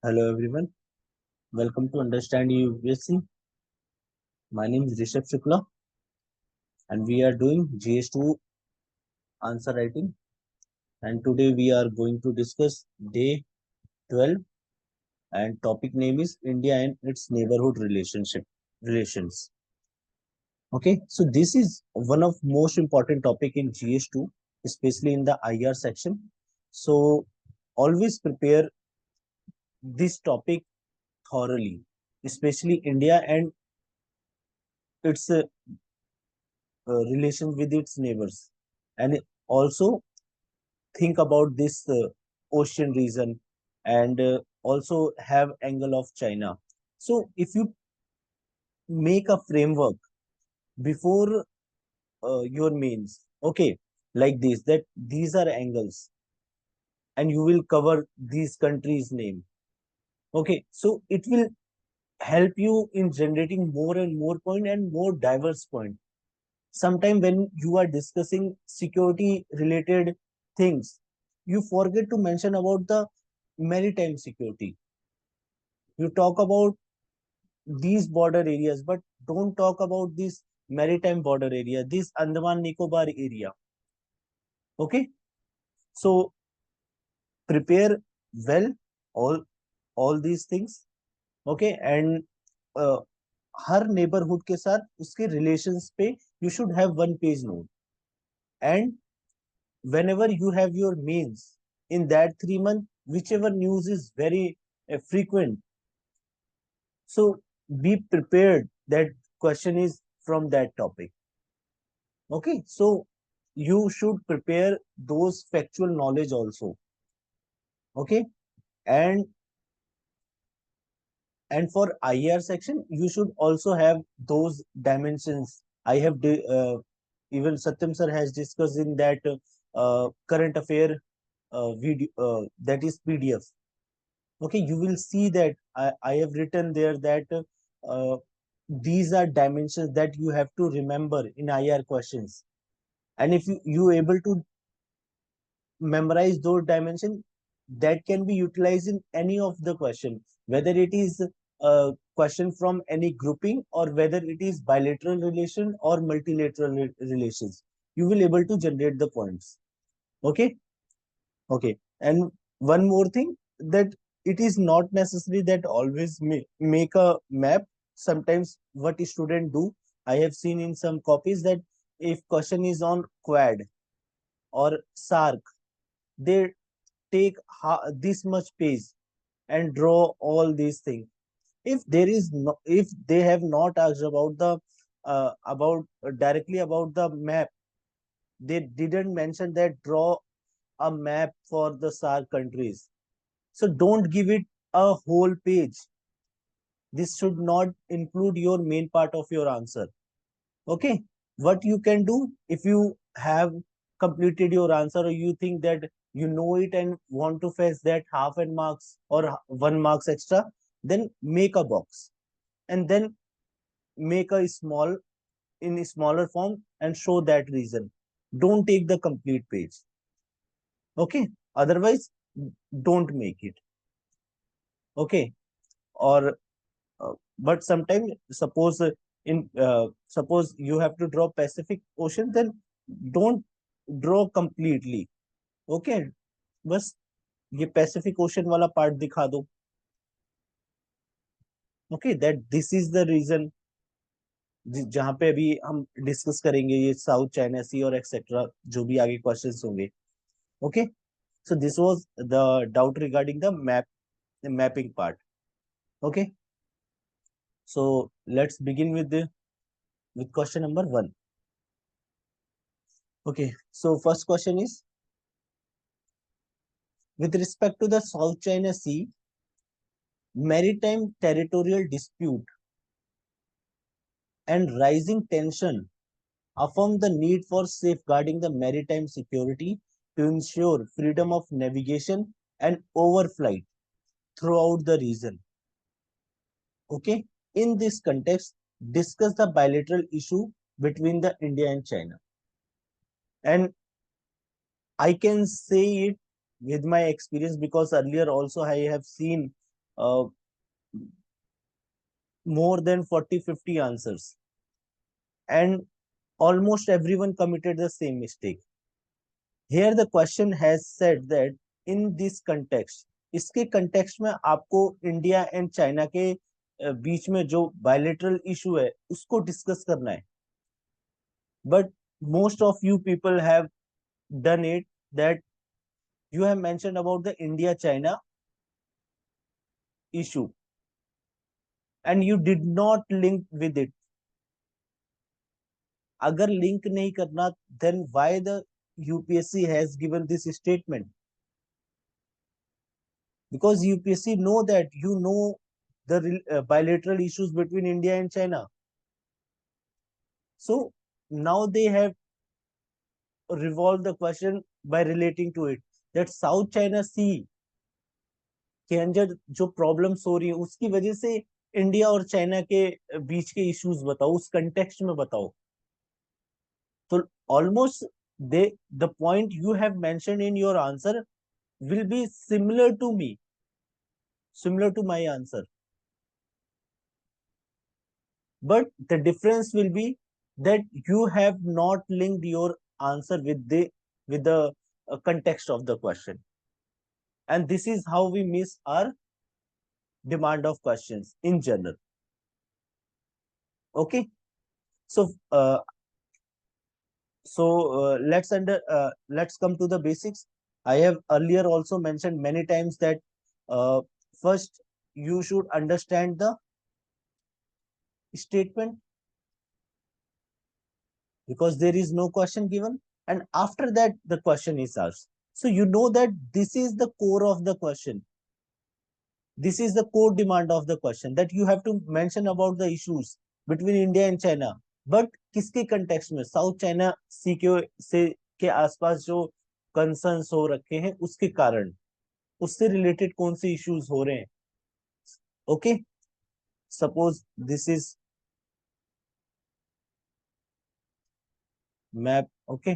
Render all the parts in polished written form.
Hello everyone, welcome to Understand UPSC. My name is Rishabh Shukla and we are doing GS2 answer writing, and today we are going to discuss day 12 and topic name is India and its neighborhood relations. Okay, so this is one of most important topic in GS2, especially in the IR section. So always prepare this topic thoroughly, especially India and its relations with its neighbors, and also think about this ocean region, and also have angle of China. So if you make a framework before your mains, okay, like this, that these are angles and you will cover these countries name, okay, so it will help you in generating more and more point and more diverse point. Sometime when you are discussing security related things, you forget to mention about the maritime security. You talk about these border areas, but don't talk about this maritime border area, this Andaman Nicobar area. Okay, so prepare well all all these things. Okay, and uh, her neighborhood के साथ उसके relations पे you should have one page note. And whenever you have your mains in that 3 month, whichever news is very frequent, so be prepared that question is from that topic. Okay, so you should prepare those factual knowledge also. Okay, and for IR section you should also have those dimensions. I have even Satyam sir has discussed in that current affair video, that is PDF. Okay, you will see that I have written there that these are dimensions that you have to remember in IR questions. And if you able to memorize those dimensions, that can be utilized in any of the question, whether it is a question from any grouping or whether it is bilateral relation or multilateral relations. You will able to generate the points. Okay. Okay. And one more thing, that it is not necessary that always make a map. Sometimes what student do, I have seen in some copies that if question is on Quad or SARC, they take this much page and draw all these things. If there is no, if they have not asked about the about directly about the map, they didn't mention that draw a map for the SARC countries. So don't give it a whole page. This should not include your main part of your answer. Okay. What you can do, if you have completed your answer or you think that you know it and want to fetch that half an marks or 1 marks extra, then make a box and then make a small in a smaller form and show that reason. Don't take the complete page. Okay. Otherwise, don't make it. Okay. Or but sometimes suppose in suppose you have to draw Pacific Ocean, then don't draw completely. Okay, बस ये Pacific Ocean वाला part दिखा दो. Okay, that this is the reason जहाँ पे अभी हम discuss करेंगे ये साउथ चाइना सी और एक्सेट्रा जो भी आगे क्वेश्चंस होंगे. Okay, so this was the doubt regarding the mapping part. Okay, so let's begin with the with question number 1. Okay, so first question is, with respect to the South China Sea, maritime territorial dispute and rising tension affirm the need for safeguarding the maritime security to ensure freedom of navigation and overflight throughout the region. Okay, in this context, discuss the bilateral issue between the India and China. And I can say it with my experience because earlier also I have seen uh, more than 40-50 answers, and almost everyone committed the same mistake. Here the question has said that in this context, इसके context में आपको India and China के बीच में जो bilateral issue है उसको discuss करना है. But most of you people have done it, that you have mentioned about the India China issue and you did not link with it. अगर लिंक नहीं करना, then why the UPSC has given this statement? Because UPSC know that you know the bilateral issues between India and China. So now they have revolved the question by relating to it, that South China Sea के अंदर जो problems हो रही है उसकी वजह से India और चाइना के बीच के इश्यूज बताओ, उस कंटेक्स्ट में बताओ. तो almost they the point you have mentioned in your answer will be similar to me, similar to my answer, but the difference will be that you have not linked your answer with the context of the question, and this is how we miss our demand of questions in general. Okay, so let's come to the basics. I have earlier also mentioned many times that uh, first you should understand the statement, because there is no question given, and after that the question is asked. So you know that this is the core of the question, this is the core demand of the question, that you have to mention about the issues between India and China. But किसके context में? South China सी के आसपास जो concerns हो रखे हैं उसके कारण, उससे रिलेटेड कौन से इश्यूज हो रहे हैं. Okay, suppose this is map. Okay,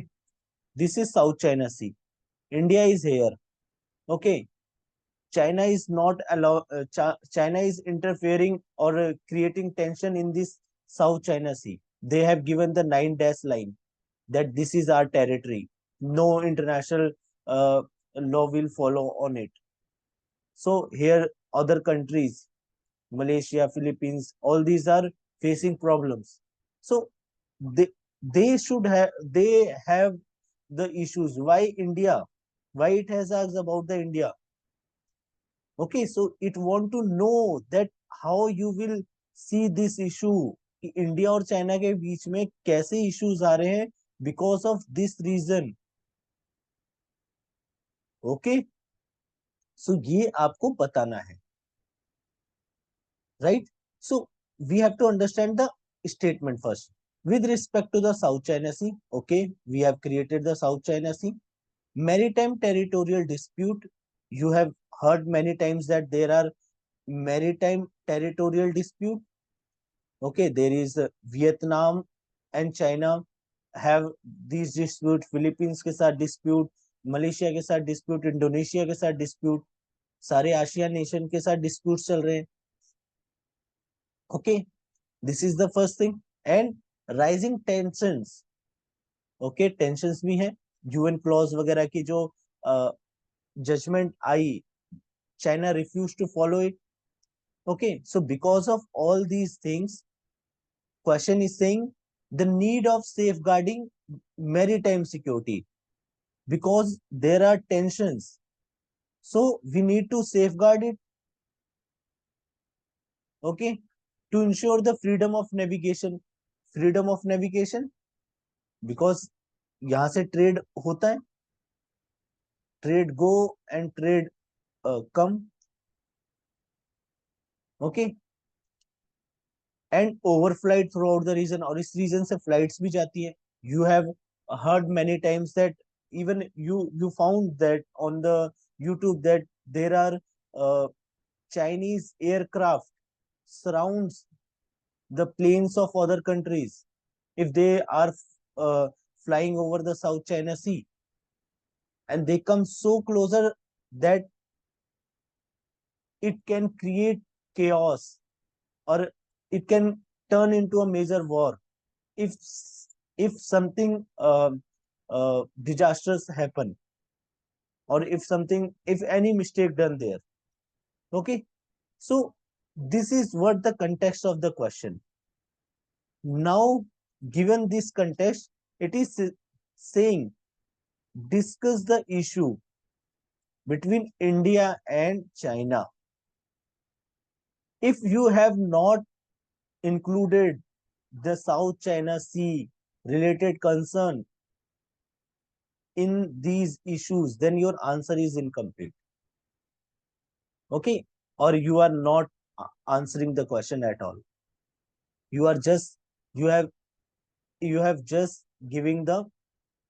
this is South China Sea. India is here. Okay, China is not allow. China is interfering or creating tension in this South China Sea. They have given the 9 dash line that this is our territory. No international law will follow on it. So here other countries, Malaysia, Philippines, all these are facing problems. So they have the issues. Why India? Why it has asked about the India? Okay, so it want to know that how you will see this issue कि India और China के बीच में कैसे issues आ रहे हैं because of this reason. Okay, so ये आपको बताना है, right? So we have to understand the statement first with respect to the South China Sea. Okay, we have created the South China Sea. Maritime territorial dispute. You have heard many times that there are maritime territorial dispute. Okay, there is Vietnam and China have these dispute. Philippines के साथ dispute, Malaysia के साथ dispute, Indonesia के साथ dispute, सारे ASEAN nation के साथ dispute चल रहे हैं. Okay, this is the first thing. And rising tensions. Okay, tensions भी है. UN clause वगैरह की जो judgment I, China refused to follow it. Okay, so because of all these things, question is saying the need of safeguarding maritime security, because there are tensions, so we need to safeguard it. Okay, to ensure the freedom of navigation. Freedom of navigation because यहाँ से trade होता है, trade go and trade come. Okay, and overflight throughout the region, और इस region से flights भी जाती है. You have heard many times that even you found that on the YouTube that there are Chinese aircraft surrounds the planes of other countries if they are uh, flying over the South China Sea, and they come so closer that it can create chaos, or it can turn into a major war if if something disastrous happen, or if any mistake done there. Okay, so this is what the context of the question. Now, given this context, it is saying discuss the issue between India and China. If you have not included the South China Sea related concern in these issues, then your answer is incomplete. Okay, or you are not answering the question at all. You are just you have you have just giving the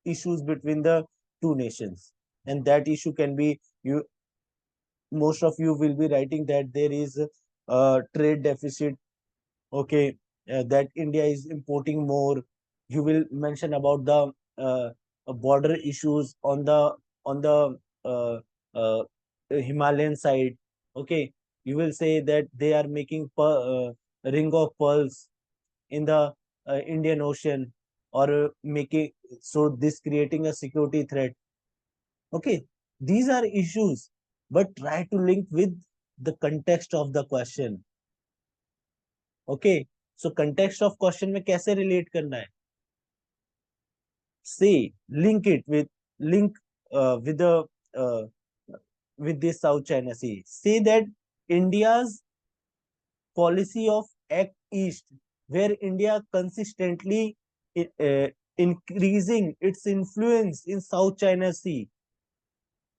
issues between the two nations, and that issue can be, you most of you will be writing that there is a trade deficit. Okay, that India is importing more. You will mention about the border issues on the uh, uh, Himalayan side. Okay, you will say that they are making ring of pearls in the Indian Ocean, or making, so this creating a security threat. Okay, these are issues, but try to link with the context of the question. Okay, so context of question में कैसे relate करना है? Say, link it link with the uh, with this South China Sea. Say that India's policy of Act East, where India consistently increasing its influence in South China Sea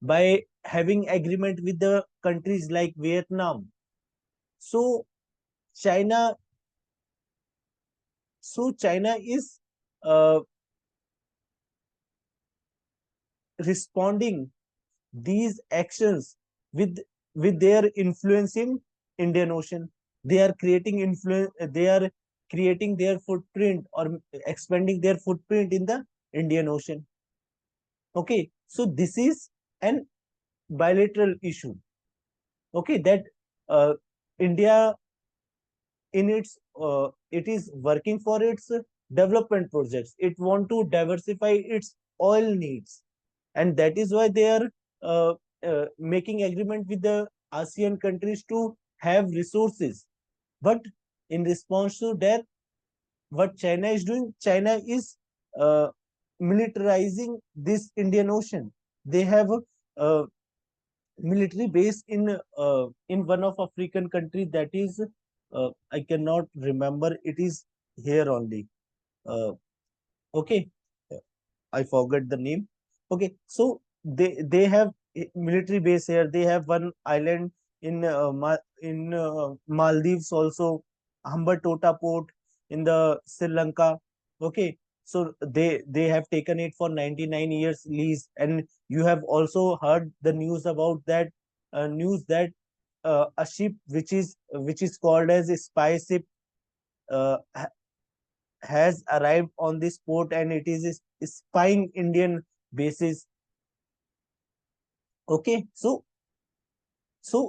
by having agreement with the countries like Vietnam. So China, China is uh, responding these actions with their influence in Indian Ocean. They are creating influence. They are creating their footprint, or expanding their footprint in the Indian Ocean. Okay, so this is an bilateral issue. Okay, that uh, India in its it is working for its development projects. It want to diversify its oil needs, and that is why they are making agreement with the ASEAN countries to have resources. But in response to that, what China is doing, China is uh, militarizing this Indian Ocean. They have a military base in one of African country, that is I cannot remember. It is here only. Uh, okay, I forgot the name. Okay, so they have a military base here. They have one island in Maldives also, Hambantota port in the Sri Lanka. Okay, so they have taken it for 99 years lease, and you have also heard the news about that news that a ship which is called as a spy ship uh, has arrived on this port, and it is spying Indian bases. Okay, so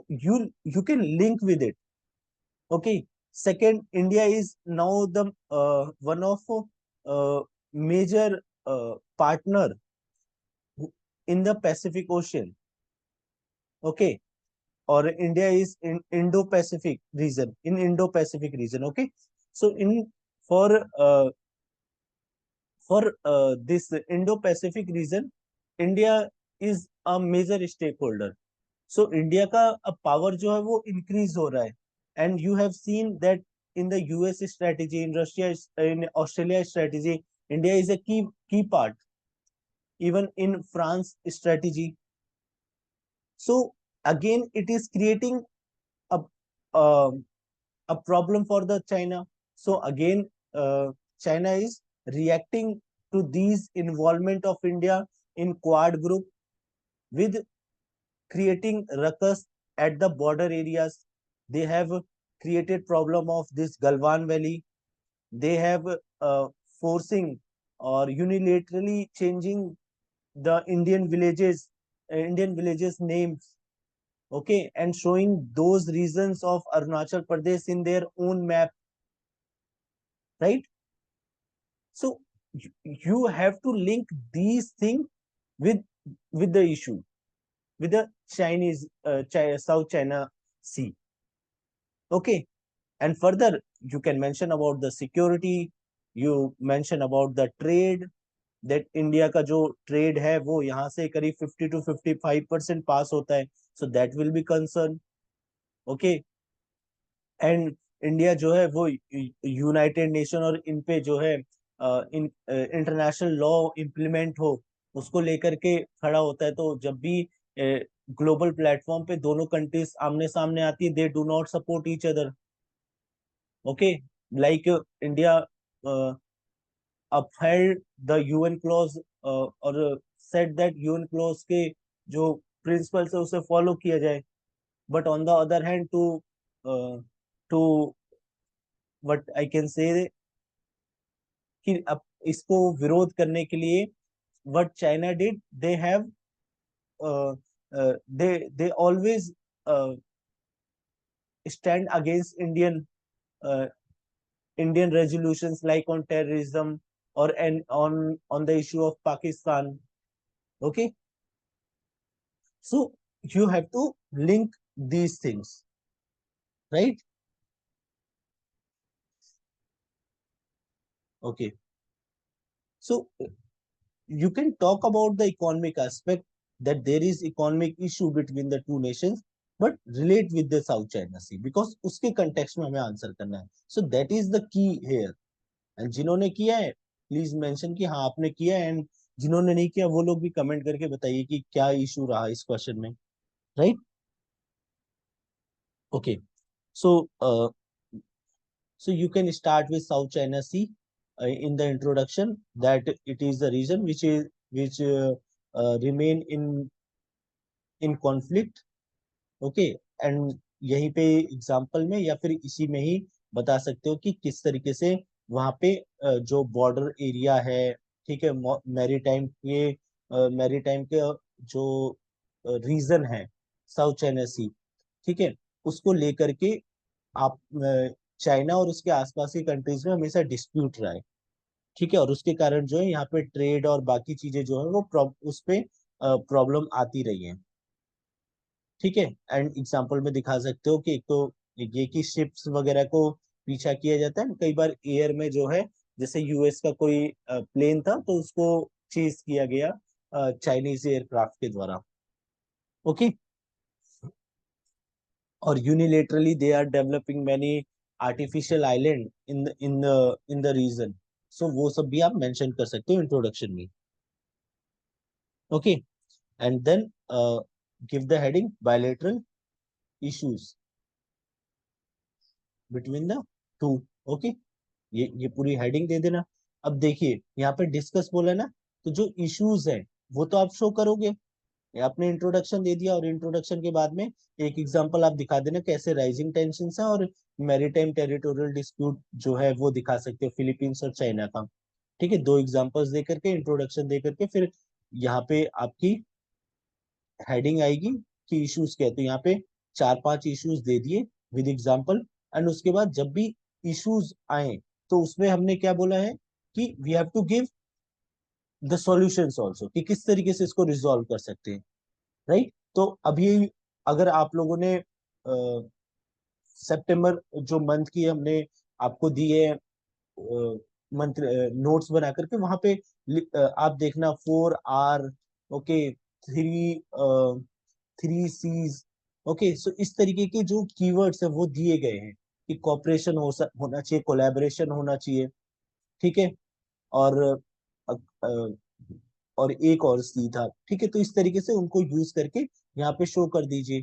you can link with it. Okay, second, India is now the one of major partner in the Pacific Ocean. Okay, or India is in Indo-Pacific region, in Indo-Pacific region. Okay, so in for this Indo-Pacific region, India is a major stakeholder. So India का power जो है वो increase हो रहा है, and you have seen that in the US strategy, in Russia, in Australia strategy, India is a key part, even in France strategy. So again, it is creating a uh, a problem for the China. So again, China is reacting to these involvement of India in Quad group, with creating ruckus at the border areas. They have created problem of this Galwan Valley. They have forcing or unilaterally changing the Indian villages names. okay, and showing those regions of Arunachal Pradesh in their own map, right? So you have to link these things with with the issue, with the Chinese South China Sea. Okay, and further you can mention about the security, you mention about the trade, that India का जो trade है वो यहाँ से करीब 50 to 55% पास होता है, so that will be concern. Okay, and India जो है वो यूनाइटेड नेशन और इन पे जो है इंटरनेशनल लॉ इम्प्लीमेंट हो उसको लेकर के खड़ा होता है, तो जब भी ग्लोबल प्लेटफॉर्म पे दोनों कंट्रीज आमने सामने आती है, they do not support each other. Okay, like India upheld the UN clause और said that UN clause के जो प्रिंसिपल्स है उसे फॉलो किया जाए, but on the other hand to what I can say कि अब इसको विरोध करने के लिए what China did, they have they always stand against Indian resolutions like on terrorism or and on the issue of Pakistan. Okay, so you have to link these things, right? Okay, so you can talk about the economic aspect, that there is economic issue between the two nations, but relate with the South China Sea because उसके context में हमें answer करना है. So that is the key here. And जिन्होंने किया है please mention कि हाँ आपने किया है, एंड जिन्होंने नहीं किया वो लोग भी कमेंट करके बताइए कि क्या इशू रहा इस क्वेश्चन में, right? Okay, so so you can start with South China Sea in the introduction, that it is the region which remain in conflict. Okay, and यहीं पे एग्जांपल में या फिर इसी में ही बता सकते हो कि किस तरीके से वहां पे जो बॉर्डर एरिया है, ठीक है, मैरीटाइम के जो रीजन है साउथ चाइना सी, ठीक है, उसको लेकर के आप चाइना और उसके आसपास की कंट्रीज में हमेशा डिस्प्यूट रहा है, ठीक है, और उसके कारण जो है यहाँ पे ट्रेड और बाकी चीजें जो है वो उस पे प्रॉब्लम आती रही है, ठीक है, एंड एग्जाम्पल में दिखा सकते हो कि एक तो ये कि शिप्स वगैरह को पीछा किया जाता है, कई बार एयर में जो है जैसे यूएस का कोई प्लेन था तो उसको चेज किया गया चाइनीज एयरक्राफ्ट के द्वारा. ओके, और unilaterally they are developing many artificial island in the region, so वो सब भी आप मेंशन कर सकते हो इंट्रोडक्शन में. Okay, and then give the heading bilateral issues between the two. Okay, ये पूरी हेडिंग दे देना. अब देखिए यहाँ पे डिस्कस बोला ना, तो जो इश्यूज है वो तो आप शो करोगे, ये आपने इंट्रोडक्शन दे दिया और इंट्रोडक्शन के बाद में एक एग्जांपल आप दिखा देना कैसे राइजिंग टेंशन है और मैरीटाइम टेरिटोरियल डिस्प्यूट जो है वो दिखा सकते हो फिलीपींस और चाइना का, ठीक है, दो एग्जांपल्स दे करके इंट्रोडक्शन दे करके फिर यहाँ पे आपकी हेडिंग आएगी कि इश्यूज क्या है, तो यहाँ पे 4-5 इश्यूज दे दिए विद एग्जांपल, एंड उसके बाद जब भी इश्यूज आए तो उसमें हमने क्या बोला है कि we have to give the solutions also, कि किस तरीके से इसको रिजॉल्व कर सकते हैं, राइट? तो अभी अगर आप लोगों ने सितंबर जो मंथ की हमने आपको दी है मंथ नोट्स बना करके, वहां पे आप देखना 4R, ओके, 3 C's, ओके, सो इस तरीके के जो कीवर्ड्स है वो दिए गए हैं कि कॉपरेशन होना चाहिए, कोलैबोरेशन होना चाहिए, ठीक है, और अ, अ, और एक और सी था, ठीक है, तो इस तरीके से उनको यूज करके यहाँ पे शो कर दीजिए,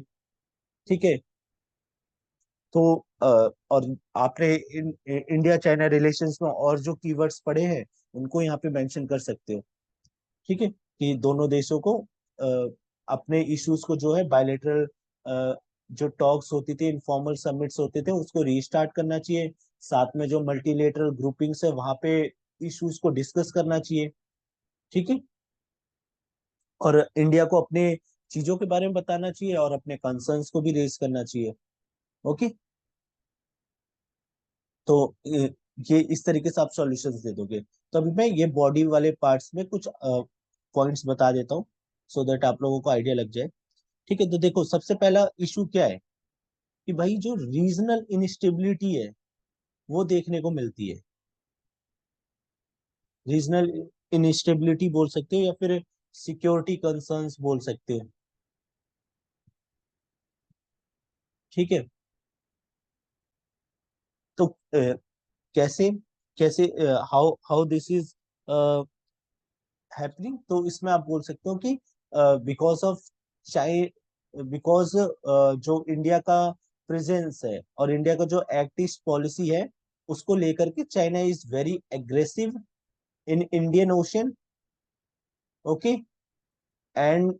ठीक है. तो और आपने इंडिया चाइना रिलेशंस में और जो कीवर्ड्स पढ़े हैं उनको यहाँ पे मेंशन कर सकते हो, ठीक है, कि दोनों देशों को अपने इश्यूज को जो है बायलेटरल जो टॉक्स होती थी, इनफॉर्मल समिट्स होते थे, उसको रीस्टार्ट करना चाहिए, साथ में जो मल्टीलेटरल ग्रुपिंग्स है वहां पे इश्यूज को डिस्कस करना चाहिए, ठीक है, और इंडिया को अपने चीजों के बारे में बताना चाहिए और अपने कंसर्न्स को भी रेज करना चाहिए। ओके। तो ये इस तरीके से आप सॉल्यूशंस दे दोगे। तो अभी मैं ये बॉडी वाले पार्ट्स में कुछ पॉइंट्स बता देता हूँ, सो दैट आप लोगों को आइडिया लग जाए। ठीक है, तो देखो सबसे पहला इशू क्या है कि भाई जो रीजनल इंस्टेबिलिटी है वो देखने को मिलती है। रीजनल इंस्टेबिलिटी बोल सकते हो या फिर सिक्योरिटी कंसर्न्स बोल सकते हो। ठीक है। तो कैसे कैसे how how this is happening, तो इसमें आप बोल सकते हो कि बिकॉज ऑफ चाइ बिकॉज जो इंडिया का प्रेजेंस है और इंडिया का जो एक्ट ईस्ट पॉलिसी है उसको लेकर के China is very aggressive in Indian ocean. Okay. And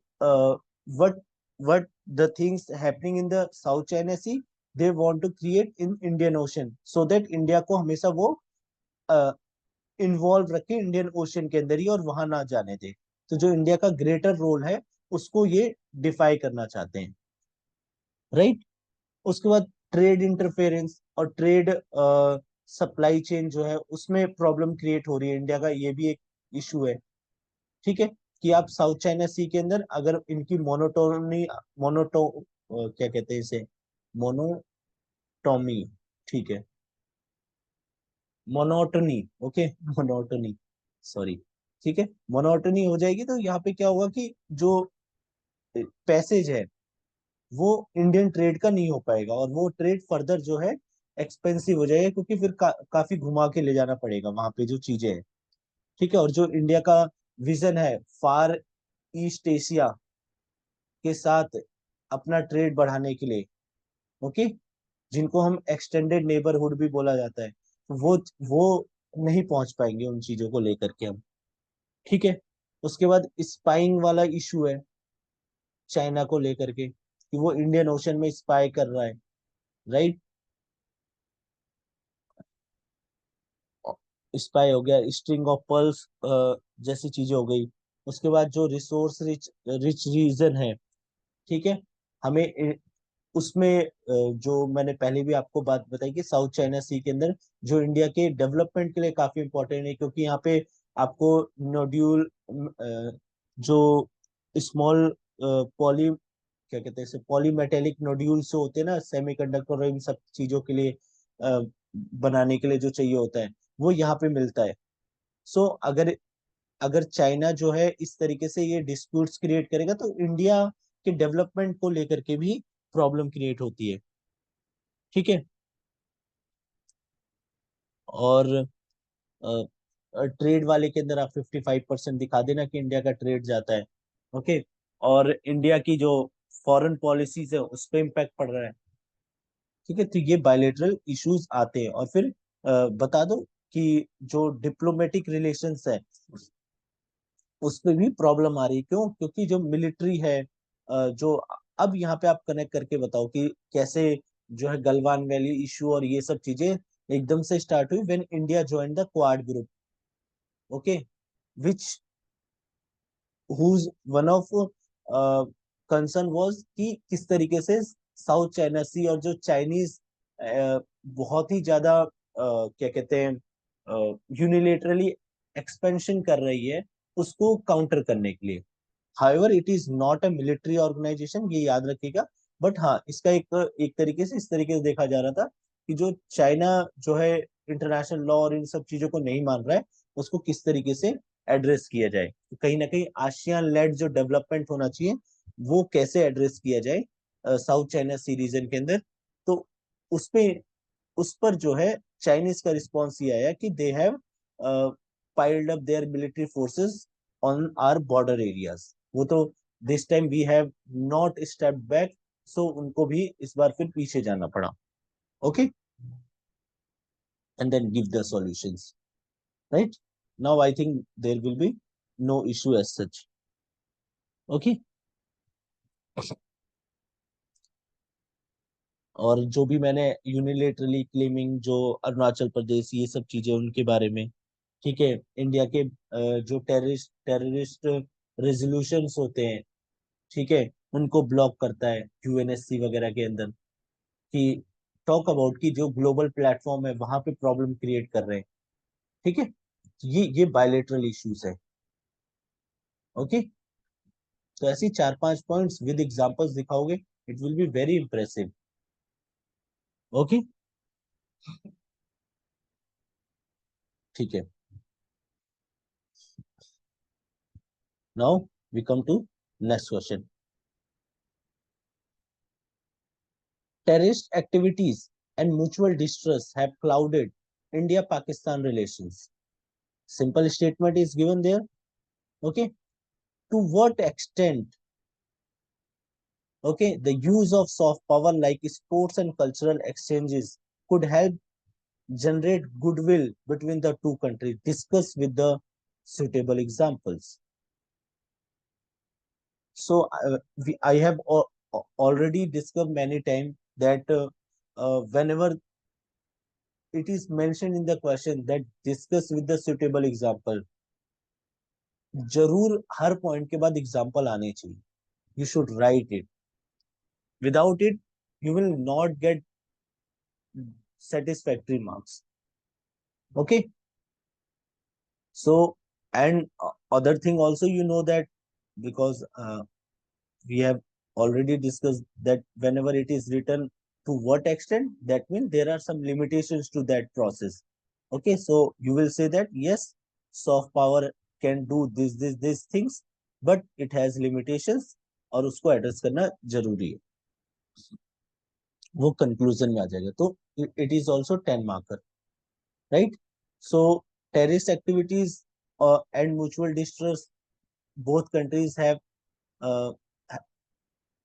what what the things happening in the South China Sea, they want to create in Indian Ocean so that India को हमेशा वो involve रखे Indian ocean के अंदर ही और वहां ना जाने दे। तो जो इंडिया का ग्रेटर रोल है उसको ये डिफाई करना चाहते हैं। राइट। उसके बाद ट्रेड इंटरफेरेंस और ट्रेड सप्लाई चेन जो है उसमें प्रॉब्लम क्रिएट हो रही है इंडिया का, ये भी एक इशू है। ठीक है। कि आप साउथ चाइना सी के अंदर अगर इनकी मोनोटोनी मोनोटो क्या कहते हैं इसे, मोनोटोमी। ठीक है, मोनोटोनी। Okay, monotony, sorry. ठीक है, मोनोटोनी हो जाएगी तो यहाँ पे क्या होगा कि जो पैसेज है वो इंडियन ट्रेड का नहीं हो पाएगा और वो ट्रेड फर्दर जो है एक्सपेंसिव हो जाएगा, क्योंकि फिर काफी घुमा के ले जाना पड़ेगा वहां पे जो चीजें हैं। ठीक है। और जो इंडिया का विजन है फार ईस्ट एशिया के साथ अपना ट्रेड बढ़ाने के लिए, ओके, जिनको हम एक्सटेंडेड नेबरहुड भी बोला जाता है, तो वो नहीं पहुंच पाएंगे उन चीजों को लेकर के हम। ठीक है। उसके बाद स्पाइंग वाला इशू है चाइना को लेकर के कि वो इंडियन ओशन में स्पाई कर रहा है। राइट। स्पाई हो गया, स्ट्रिंग ऑफ पर्ल्स जैसी चीजें हो गई। उसके बाद जो रिसोर्स रिच रिच रीजन है, ठीक है, हमें उसमें जो मैंने पहले भी आपको बात बताई कि साउथ चाइना सी के अंदर जो इंडिया के डेवलपमेंट के लिए काफी इंपॉर्टेंट है, क्योंकि यहाँ पे आपको नोड्यूल जो स्मॉल पॉली क्या कहते हैं इसे, पॉलीमेटेलिक नोड्यूल्स जो होते हैं ना सेमीकंडक्टर और इन सब चीजों के लिए बनाने के लिए जो चाहिए होता है वो यहाँ पे मिलता है। सो अगर अगर चाइना जो है इस तरीके से ये डिस्प्यूट्स क्रिएट करेगा तो इंडिया के डेवलपमेंट को लेकर के भी प्रॉब्लम क्रिएट होती है। ठीक है। और ट्रेड वाले के अंदर आप 55% दिखा देना कि इंडिया का ट्रेड जाता है। ओके। और इंडिया की जो फॉरेन पॉलिसीज है उस पर इम्पैक्ट पड़ रहा है। ठीक है। तो ये बायलेटरल इश्यूज आते हैं। और फिर बता दो कि जो डिप्लोमेटिक रिलेशंस है उस पे भी प्रॉब्लम आ रही है। क्यों? क्योंकि जो मिलिट्री है जो अब यहाँ पे आप कनेक्ट करके बताओ कि कैसे जो है गलवान वैली इशू और ये सब चीजें एकदम से स्टार्ट हुई when India join the quad group. Okay. Which whose one of concern was कि किस तरीके से साउथ चाइना सी और जो चाइनीज बहुत ही ज्यादा क्या कहते हैं यूनिलेटरली एक्सपेंशन कर रही है उसको काउंटर करने के लिए। However it is not a military organisation, ये याद रखिएगा। बट हाँ, इसका एक एक तरीके से इस तरीके से देखा जा रहा था कि जो चाइना जो है इंटरनेशनल लॉ और इन सब चीजों को नहीं मान रहा है उसको किस तरीके से एड्रेस किया जाए। तो कहीं ना कहीं आसियान लेड जो डेवलपमेंट होना चाहिए वो कैसे एड्रेस किया जाए साउथ चाइना सी रीजन के अंदर। तो उसपे उस पर जो है चाइनीज का रिस्पॉन्स ये आया कि they have piled up their military forces on our border areas. वो तो this time we have not step back, so उनको भी इस बार फिर पीछे जाना पड़ा। Okay. And then give the solutions. Right. Now I think there will be no issue as such. Okay. और जो भी मैंने यूनिलेटरली क्लेमिंग जो अरुणाचल प्रदेश ये सब चीजें उनके बारे में, ठीक है, इंडिया के जो टेररिस्ट टेररिस्ट रेजोल्यूशंस होते हैं, ठीक है, उनको ब्लॉक करता है यूएनएससी वगैरह के अंदर, कि टॉक अबाउट कि जो ग्लोबल प्लेटफॉर्म है वहां पे प्रॉब्लम क्रिएट कर रहे हैं। ठीक है, ये बायलेटरल इश्यूज है। ओके, तो ऐसी 4-5 पॉइंट्स विद एग्जांपल्स दिखाओगे, it will be very impressive. Okay, ठीक है। Now we come to next question. Terrorist activities and mutual distrust have clouded India-Pakistan relations. Simple statement is given there. Okay, to what extent, okay, the use of soft power like sports and cultural exchanges could help generate goodwill between the two countries? Discuss with the suitable examples. So I have already discussed many times that whenever it is mentioned in the question that discuss with the suitable example, जरूर हर point के बाद example आने चाहिए. You should write it. Without it, you will not get satisfactory marks. Okay. So, and other thing also, you know that because we have already discussed that whenever it is written to what extent, that means there are some limitations to that process. Okay, so you will say that yes, soft power can do this things, but it has limitations और उसको address करना जरूरी है. वो conclusion में आ जाएगा. तो it is also 10 marker, right. So terrorist activities and mutual distrust, both countries have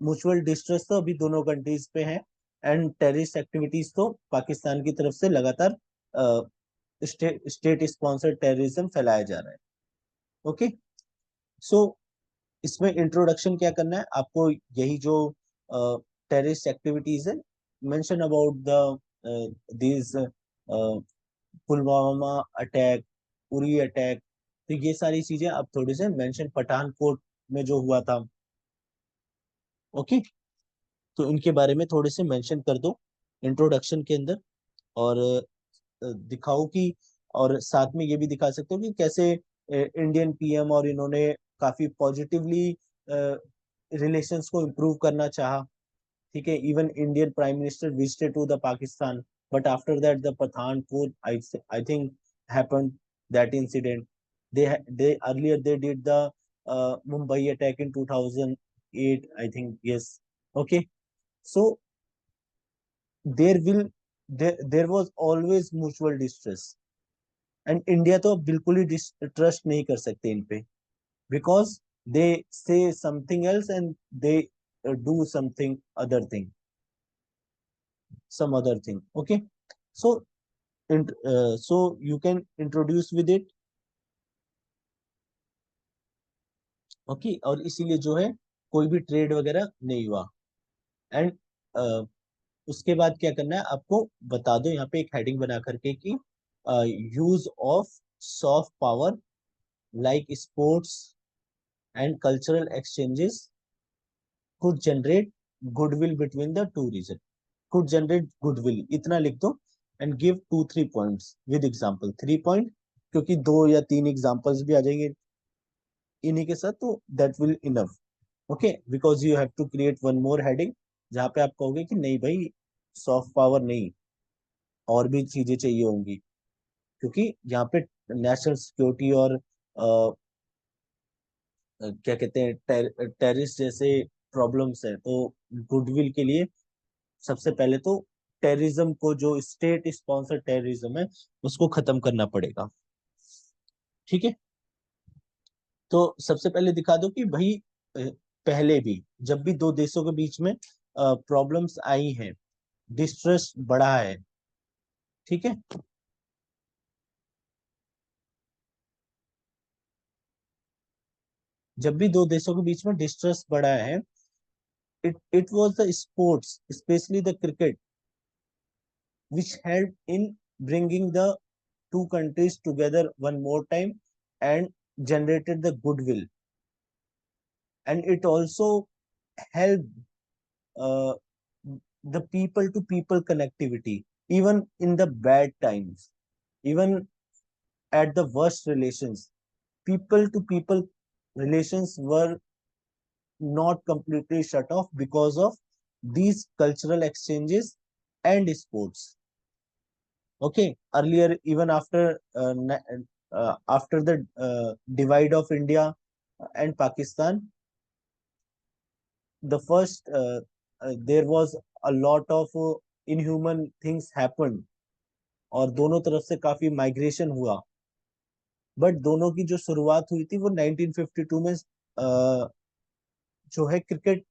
mutual distrust तो अभी दोनों कंट्रीज पे है, एंड टेररिस्ट एक्टिविटीज तो पाकिस्तान की तरफ से लगातार स्टेट स्पॉन्सर्ड टेररिज्म फैलाया जा रहा है. ओके, सो इसमें इंट्रोडक्शन क्या करना है आपको, यही जो टेररिस्ट एक्टिविटीज है, mention about the this Pulwama attack, Uri attack, तो ये सारी चीजें आप थोड़े से मेंशन, पठानकोट में जो हुआ था. ओके, तो इनके बारे में थोड़े से मेंशन कर दो इंट्रोडक्शन के अंदर, और दिखाओ कि, और साथ में ये भी दिखा सकते हो कि कैसे इंडियन पीएम और इन्होंने काफी पॉजिटिवली रिलेशंस को इम्प्रूव करना चाहा. ठीक है, even Indian prime minister visited to the Pakistan, but after that the Pathankot I think happened that incident. they earlier they did the Mumbai attack in 2008, I think. Yes. Okay, so there was always mutual distress, and India तो बिल्कुल ही trust नहीं कर सकते इन पे, because they से something else and they do something other thing, some other thing. Okay, so so you can introduce with it. Okay, और इसीलिए जो है कोई भी ट्रेड वगैरह नहीं हुआ. एंड उसके बाद क्या करना है आपको, बता दो यहाँ पे एक हेडिंग बना करके कि use of soft power like sports and cultural exchanges could generate goodwill between the two region. Could generate goodwill, इतना लिख दो, and give 2-3 points with example. 3 point, क्योंकि 2 या 3 एग्जांपल्स भी आ जाएंगे इन्हीं के साथ, तो that will enough. Okay, because you have to create one more heading जहाँ पे आप कहोगे कि नहीं भाई, सॉफ्ट पावर नहीं, और भी चीजें चाहिए होंगी, क्योंकि यहाँ पे नेशनल सिक्योरिटी और क्या कहते हैं, टेररिस्ट जैसे प्रॉब्लम्स है, तो गुडविल के लिए सबसे पहले तो टेररिज्म को, जो स्टेट स्पॉन्सर टेररिज्म है, उसको खत्म करना पड़ेगा. ठीक है, तो सबसे पहले दिखा दो कि भाई पहले भी जब भी दो देशों के बीच में प्रॉब्लम्स आई हैं, डिस्ट्रस्ट बढ़ा है. ठीक है, जब भी दो देशों के बीच में डिस्ट्रस्ट बढ़ा है, it was the sports, especially the cricket, which helped in bringing the two countries together one more time and generated the goodwill. And it also helped the people to people connectivity, even in the bad times, even at the worst relations. People to people relations were not completely shut off because of these cultural exchanges and sports. Okay, earlier, even after the divide of India and Pakistan, the first there was a lot of inhuman things happened, और दोनों तरफ से काफी migration हुआ. But दोनों की जो शुरुआत हुई थी वो 1952 में जो है क्रिकेट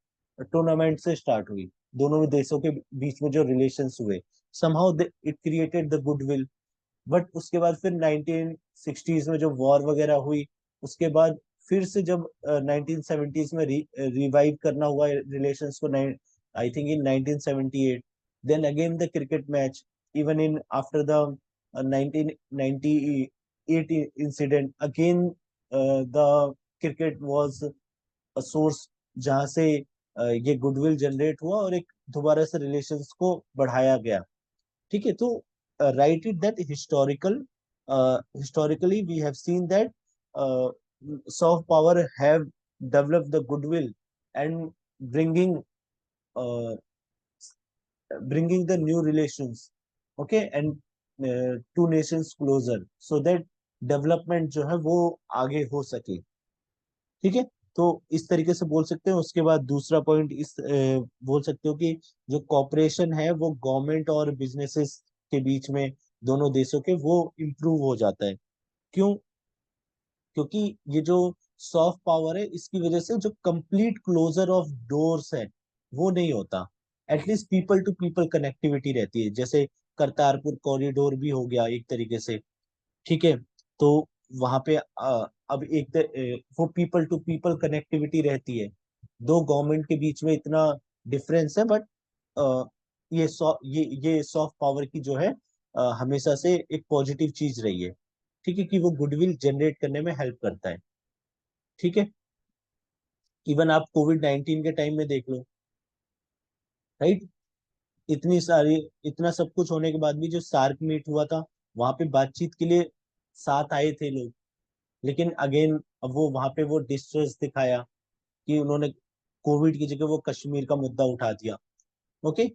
टूर्नामेंट से स्टार्ट हुई. दोनों देशों के बीच में जो रिलेशंस हुए, somehow it created the goodwill. But उसके बाद फिर 1960s में जो वॉर वगैरह हुई, उसके बाद फिर से जब 1970s में रिवाइव करना हुआ रिलेशंस को, I think in 1978, then again the cricket match, even in after the 1998 incident, again the cricket was a source जहां से ये गुडविल जनरेट हुआ और एक दोबारा से रिलेशंस को बढ़ाया गया. ठीक है, तो write it that historically we have seen that uh, soft power have developed the goodwill and bringing uh, bringing the new relations, okay, and two nations closer so that development जो है वो आगे हो सके. ठीक है, तो इस तरीके से बोल सकते हैं. उसके बाद दूसरा पॉइंट बोल सकते हो कि जो कॉपरेशन है वो गवर्नमेंट और बिजनेसेस के बीच में, दोनों देशों के, वो इम्प्रूव हो जाता है. क्यों? क्योंकि ये जो सॉफ्ट पावर है, इसकी वजह से जो कंप्लीट क्लोजर ऑफ डोर्स है वो नहीं होता. At least people to people connectivity रहती है. जैसे करतारपुर कॉरिडोर भी हो गया एक तरीके से. ठीक है, तो वहां पे अब वो पीपल टू पीपल कनेक्टिविटी रहती है. दो गवर्नमेंट के बीच में इतना डिफरेंस है, बट ये सॉफ्ट पावर की जो है हमेशा से एक पॉजिटिव चीज रही है. ठीक है, कि वो गुडविल जनरेट करने में हेल्प करता है. ठीक है, इवन आप कोविड 19 के टाइम में देख लो, राइट. इतनी सारी इतना सब कुछ होने के बाद भी जो सार्क मीट हुआ था, वहां पे बातचीत के लिए साथ आए थे लोग. लेकिन अगेन अब वो वहां पे वो डिस्ट्रेस दिखाया कि उन्होंने कोविड की जगह वो कश्मीर का मुद्दा उठा दिया. ओके,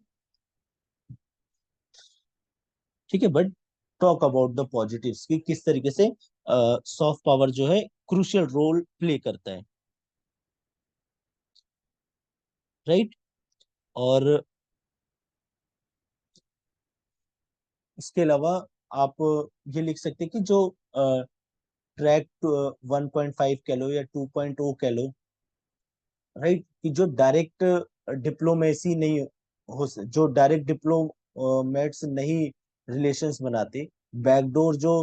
ठीक है, but talk about the positives कि किस तरीके से सॉफ्ट पावर जो है क्रूशियल रोल प्ले करता है, राइट. और इसके अलावा आप ये लिख सकते हैं कि जो ट्रैक 1.5 कह लो या 2.0 कह लो, राइट, कि जो डायरेक्ट डिप्लोमेसी नहीं जो डायरेक्ट डिप्लोमेट्स नहीं रिलेशंस बनाते, बैकडोर जो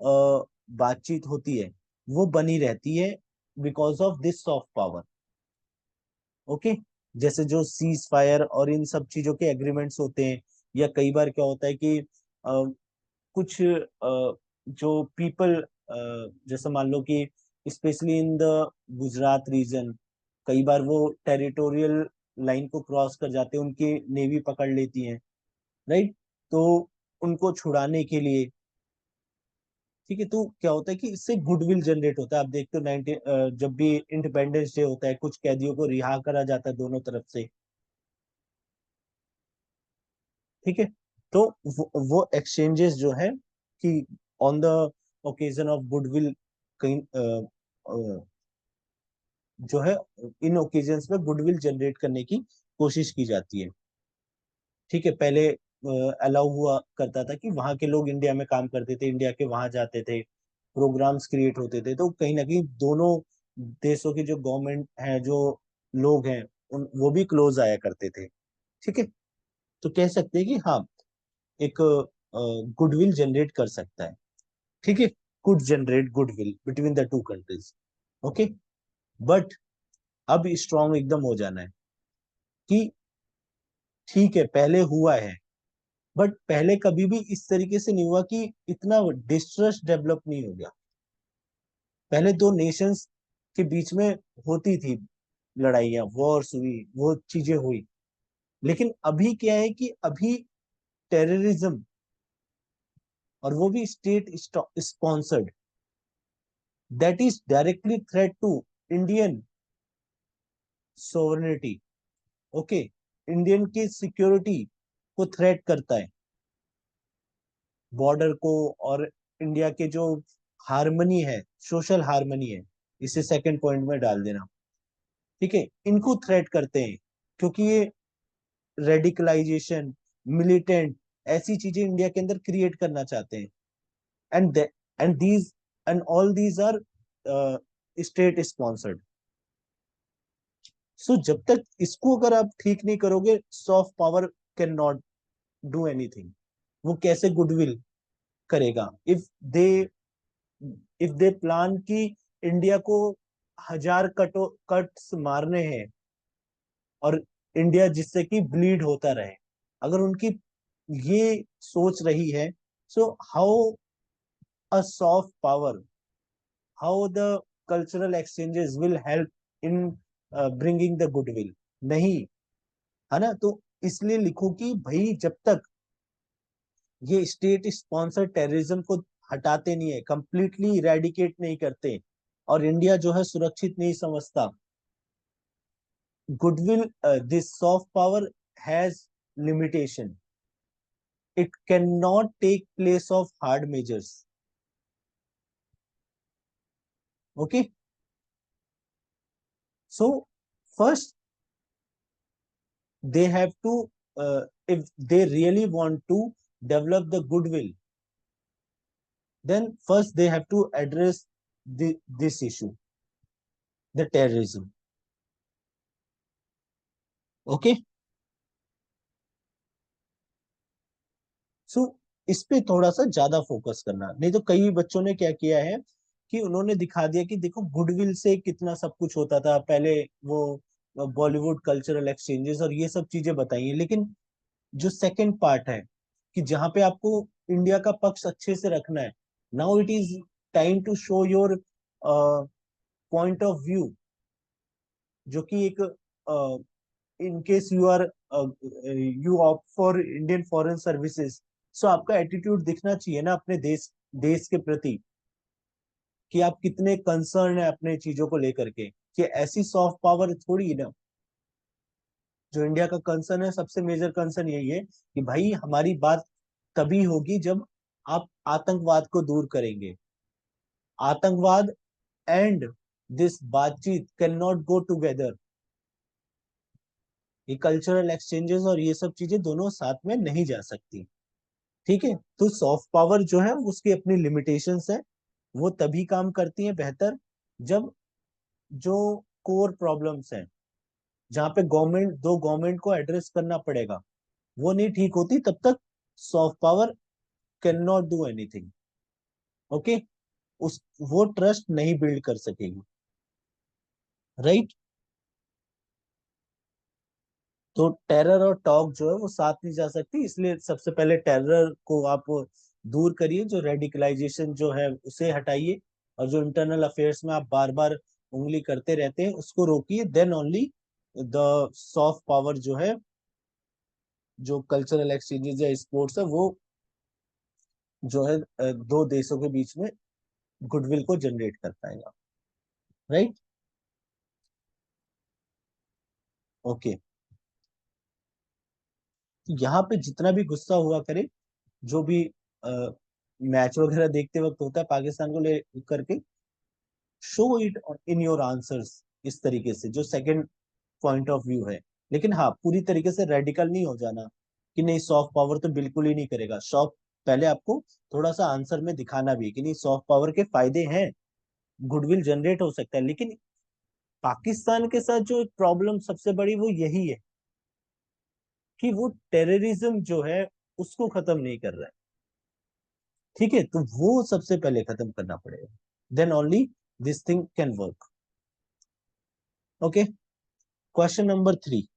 बातचीत होती है वो बनी रहती है because of this soft power. Okay, जैसे जो सीज फायर और इन सब चीजों के एग्रीमेंट्स होते हैं, या कई बार क्या होता है कि कुछ जो पीपल, जैसे मान लो कि specially in the Gujarat region, कई बार वो टेरिटोरियल लाइन को क्रॉस कर जाते हैं, उनकी नेवी पकड़ लेती है, राइट. तो उनको छुड़ाने के लिए, ठीक है, तो क्या होता है कि इससे गुडविल जनरेट होता है. आप देखते हो 19 जब भी इंडिपेंडेंस डे होता है, कुछ कैदियों को रिहा करा जाता है दोनों तरफ से. ठीक है, तो वो एक्सचेंजेस जो है कि on the occasion of goodwill, कहीं जो है इन ओकेजन्स में गुडविल जनरेट करने की कोशिश की जाती है. ठीक है, पहले अलाउ हुआ करता था कि वहां के लोग इंडिया में काम करते थे, इंडिया के वहां जाते थे, प्रोग्राम्स क्रिएट होते थे, तो कहीं ना कहीं दोनों देशों की जो गवर्नमेंट है, जो लोग हैं, वो भी क्लोज आया करते थे. ठीक है, तो कह सकते हैं कि हाँ, एक गुडविल जनरेट कर सकता है. ठीक है, could generate goodwill between the to countries. Okay, but अब स्ट्रांग एकदम हो जाना है कि ठीक है, पहले हुआ है, बट पहले कभी भी इस तरीके से नहीं हुआ कि इतना डिस्ट्रस्ट डेवलप नहीं हो गया. पहले दो नेशंस के बीच में होती थी, लड़ाइयाँ, वॉर्स हुई, वो चीजें हुई। लेकिन अभी क्या है कि अभी टेररिज्म, और वो भी state sponsored, that is directly threat to Indian sovereignty. Okay, Indian की सिक्योरिटी को थ्रेट करता है, बॉर्डर को, और इंडिया के जो हार्मनी है, सोशल हार्मनी है, इसे सेकंड पॉइंट में डाल देना। ठीक है, इनको थ्रेट करते हैं, क्योंकि ये रेडिकलाइजेशन, मिलिटेंट, ऐसी चीजें इंडिया के अंदर क्रिएट करना चाहते हैं। And and these and all these are state sponsored. So जब तक इसको अगर आप ठीक नहीं करोगे, soft power can not do anything. वो कैसे गुडविल करेगा? इफ दे प्लान कि इंडिया को 1000 कट्स मारने हैं, और इंडिया जिससे कि ब्लीड होता रहे, अगर उनकी ये सोच रही है, so how a soft power, how the cultural exchanges will help in bringing the goodwill? नहीं, है ना? तो इसलिए लिखो कि भाई जब तक ये स्टेट स्पॉन्सर टेररिज्म को हटाते नहीं है, कंप्लीटली इरेडिकेट नहीं करते, और इंडिया जो है सुरक्षित नहीं समझता, goodwill, this soft power has limitation. It cannot take place of hard measures. Okay, so first they have to, if they really want to develop the goodwill, then first they have to address this issue, the terrorism. Okay, सो इस पे थोड़ा सा ज्यादा focus करना। नहीं तो कई बच्चों ने क्या किया है कि उन्होंने दिखा दिया कि देखो गुडविल से कितना सब कुछ होता था पहले, वो बॉलीवुड कल्चरल एक्सचेंजेस और ये सब चीजें बताई हैं। लेकिन जो सेकंड पार्ट है, कि जहाँ पे आपको इंडिया का पक्ष अच्छे से रखना है, now it is time to show your point of view, जो कि एक, in case you are, you opt for Indian foreign services, so आपका एटीट्यूड दिखना चाहिए ना अपने देश देश के प्रति, कि आप कितने कंसर्न है अपने चीजों को लेकर के। कि ऐसी सॉफ्ट पावर थोड़ी ना, जो इंडिया का कंसर्न है, सबसे मेजर कंसर्न यही है कि भाई हमारी बात तभी होगी जब आप आतंकवाद को दूर करेंगे। आतंकवाद एंड दिस बातचीत कैन नॉट गो टुगेदर। ये कल्चरल एक्सचेंजेस और ये सब चीजें दोनों साथ में नहीं जा सकती। ठीक है, तो सॉफ्ट पावर जो है उसकी अपनी लिमिटेशंस है। वो तभी काम करती है बेहतर जब जो कोर प्रॉब्लम्स हैं, जहाँ पे गवर्नमेंट को एड्रेस करना पड़ेगा, वो नहीं ठीक होती, तब तक soft power can not do anything. Okay, उस वो ट्रस्ट नहीं बिल्ड कर सकेगी। राइट, तो टेरर और टॉक जो है वो साथ नहीं जा सकती, इसलिए सबसे पहले टेरर को आप दूर करिए, जो रेडिकलाइजेशन जो है उसे हटाइए, और जो इंटरनल अफेयर्स में आप बार बार उंगली करते रहते हैं उसको रोकिए। Then only the soft power जो है, जो कल्चरल एक्सचेंजेस या स्पोर्ट्स है, वो जो है दो देशों के बीच में गुडविल को जनरेट कर पाएगा। Right, okay. यहाँ पे जितना भी गुस्सा हुआ करे, जो भी मैच वगैरह देखते वक्त होता है पाकिस्तान को ले करके, show it in your answers, इस तरीके से, जो सेकंड पॉइंट ऑफ व्यू है। लेकिन हाँ, पूरी तरीके से रेडिकल नहीं हो जाना कि नहीं सॉफ्ट पावर तो बिल्कुल ही नहीं करेगा। सॉफ्ट, पहले आपको थोड़ा सा आंसर में दिखाना भी है कि नहीं सॉफ्ट पावर के फायदे हैं, गुडविल जनरेट हो सकता है। लेकिन पाकिस्तान के साथ जो एक प्रॉब्लम सबसे बड़ी वो यही है कि वो टेररिज्म जो है उसको खत्म नहीं कर रहा है। ठीक है, तो वो सबसे पहले खत्म करना पड़ेगा, then only this thing can work. Okay, question number 3,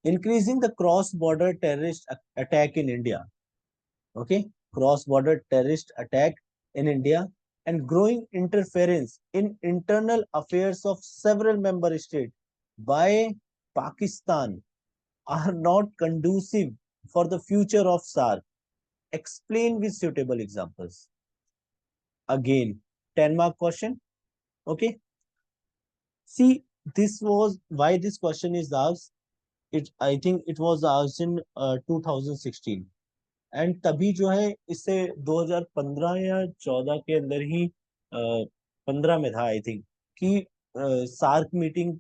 increasing the cross border terrorist attack in India. Okay, cross border terrorist attack in India. and growing interference in internal affairs of several member states by Pakistan are not conducive for the future of SARC. Explain with suitable examples. Again, 10 mark question. Okay. See, this was why this question is asked. I think it was asked in 2016. And तभी जो है इससे 2015 या 14 के अंदर ही 15 में था I think कि सार्क मीटिंग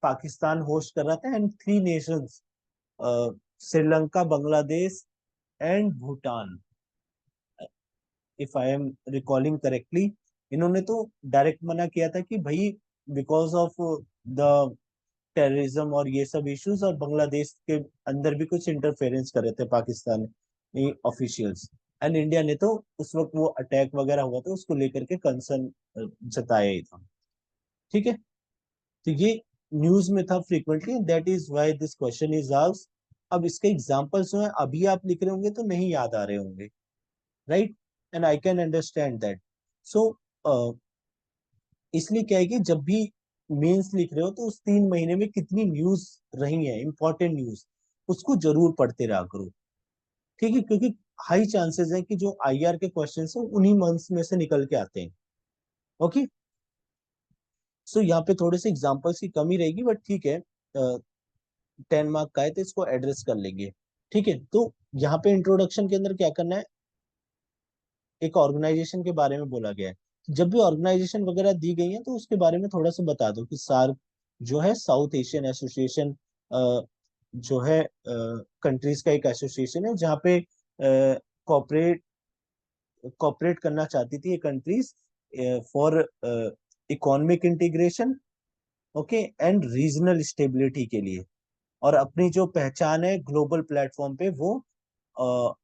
पाकिस्तान होस्ट कर रहा था and 3 Nations Sri Lanka Bangladesh and Bhutan if I am recalling correctly इन्होंने तो डायरेक्ट मना किया था कि भाई बिकॉज ऑफ द टेररिज्म और ये सब इश्यूज और बांग्लादेश के अंदर भी कुछ इंटरफेरेंस कर रहे थे पाकिस्तान ऑफिशियल्स एंड इंडिया ने तो उस वक्त वो अटैक वगैरह हुआ था उसको लेकर के कंसर्न जताया ही था ठीक है तो ये न्यूज में था frequently that is why this question is asked अब इसके एग्जांपल्स जो है अभी आप लिख रहे होंगे तो नहीं याद आ रहे होंगे right and I can understand that so इसलिए क्या है कि जब भी मेंस लिख रहे हो तो उस 3 महीने में कितनी न्यूज रही है इंपॉर्टेंट न्यूज उसको जरूर पढ़ते रहा करो ठीक है क्योंकि हाई चांसेस है कि जो आईआर के क्वेश्चन है उन्हीं मंथ्स में से निकल के आते हैं ओके सो यहाँ पे थोड़े से एग्जांपल्स की कमी रहेगी बट ठीक है 10 मार्क का है तो इसको एड्रेस कर लेंगे ठीक है तो यहाँ पे इंट्रोडक्शन के अंदर क्या करना है एक ऑर्गेनाइजेशन के बारे में बोला गया है जब भी ऑर्गेनाइजेशन वगैरह दी गई है तो उसके बारे में थोड़ा सा बता दो कि सार्क जो है साउथ एशियन एसोसिएशन जो है कंट्रीज का एक एसोसिएशन है जहाँ पे कॉपरेट कॉपरेट करना चाहती थी ये countries for economic integration okay and regional stability के लिए और अपनी जो पहचान है ग्लोबल प्लेटफॉर्म पे वो अ,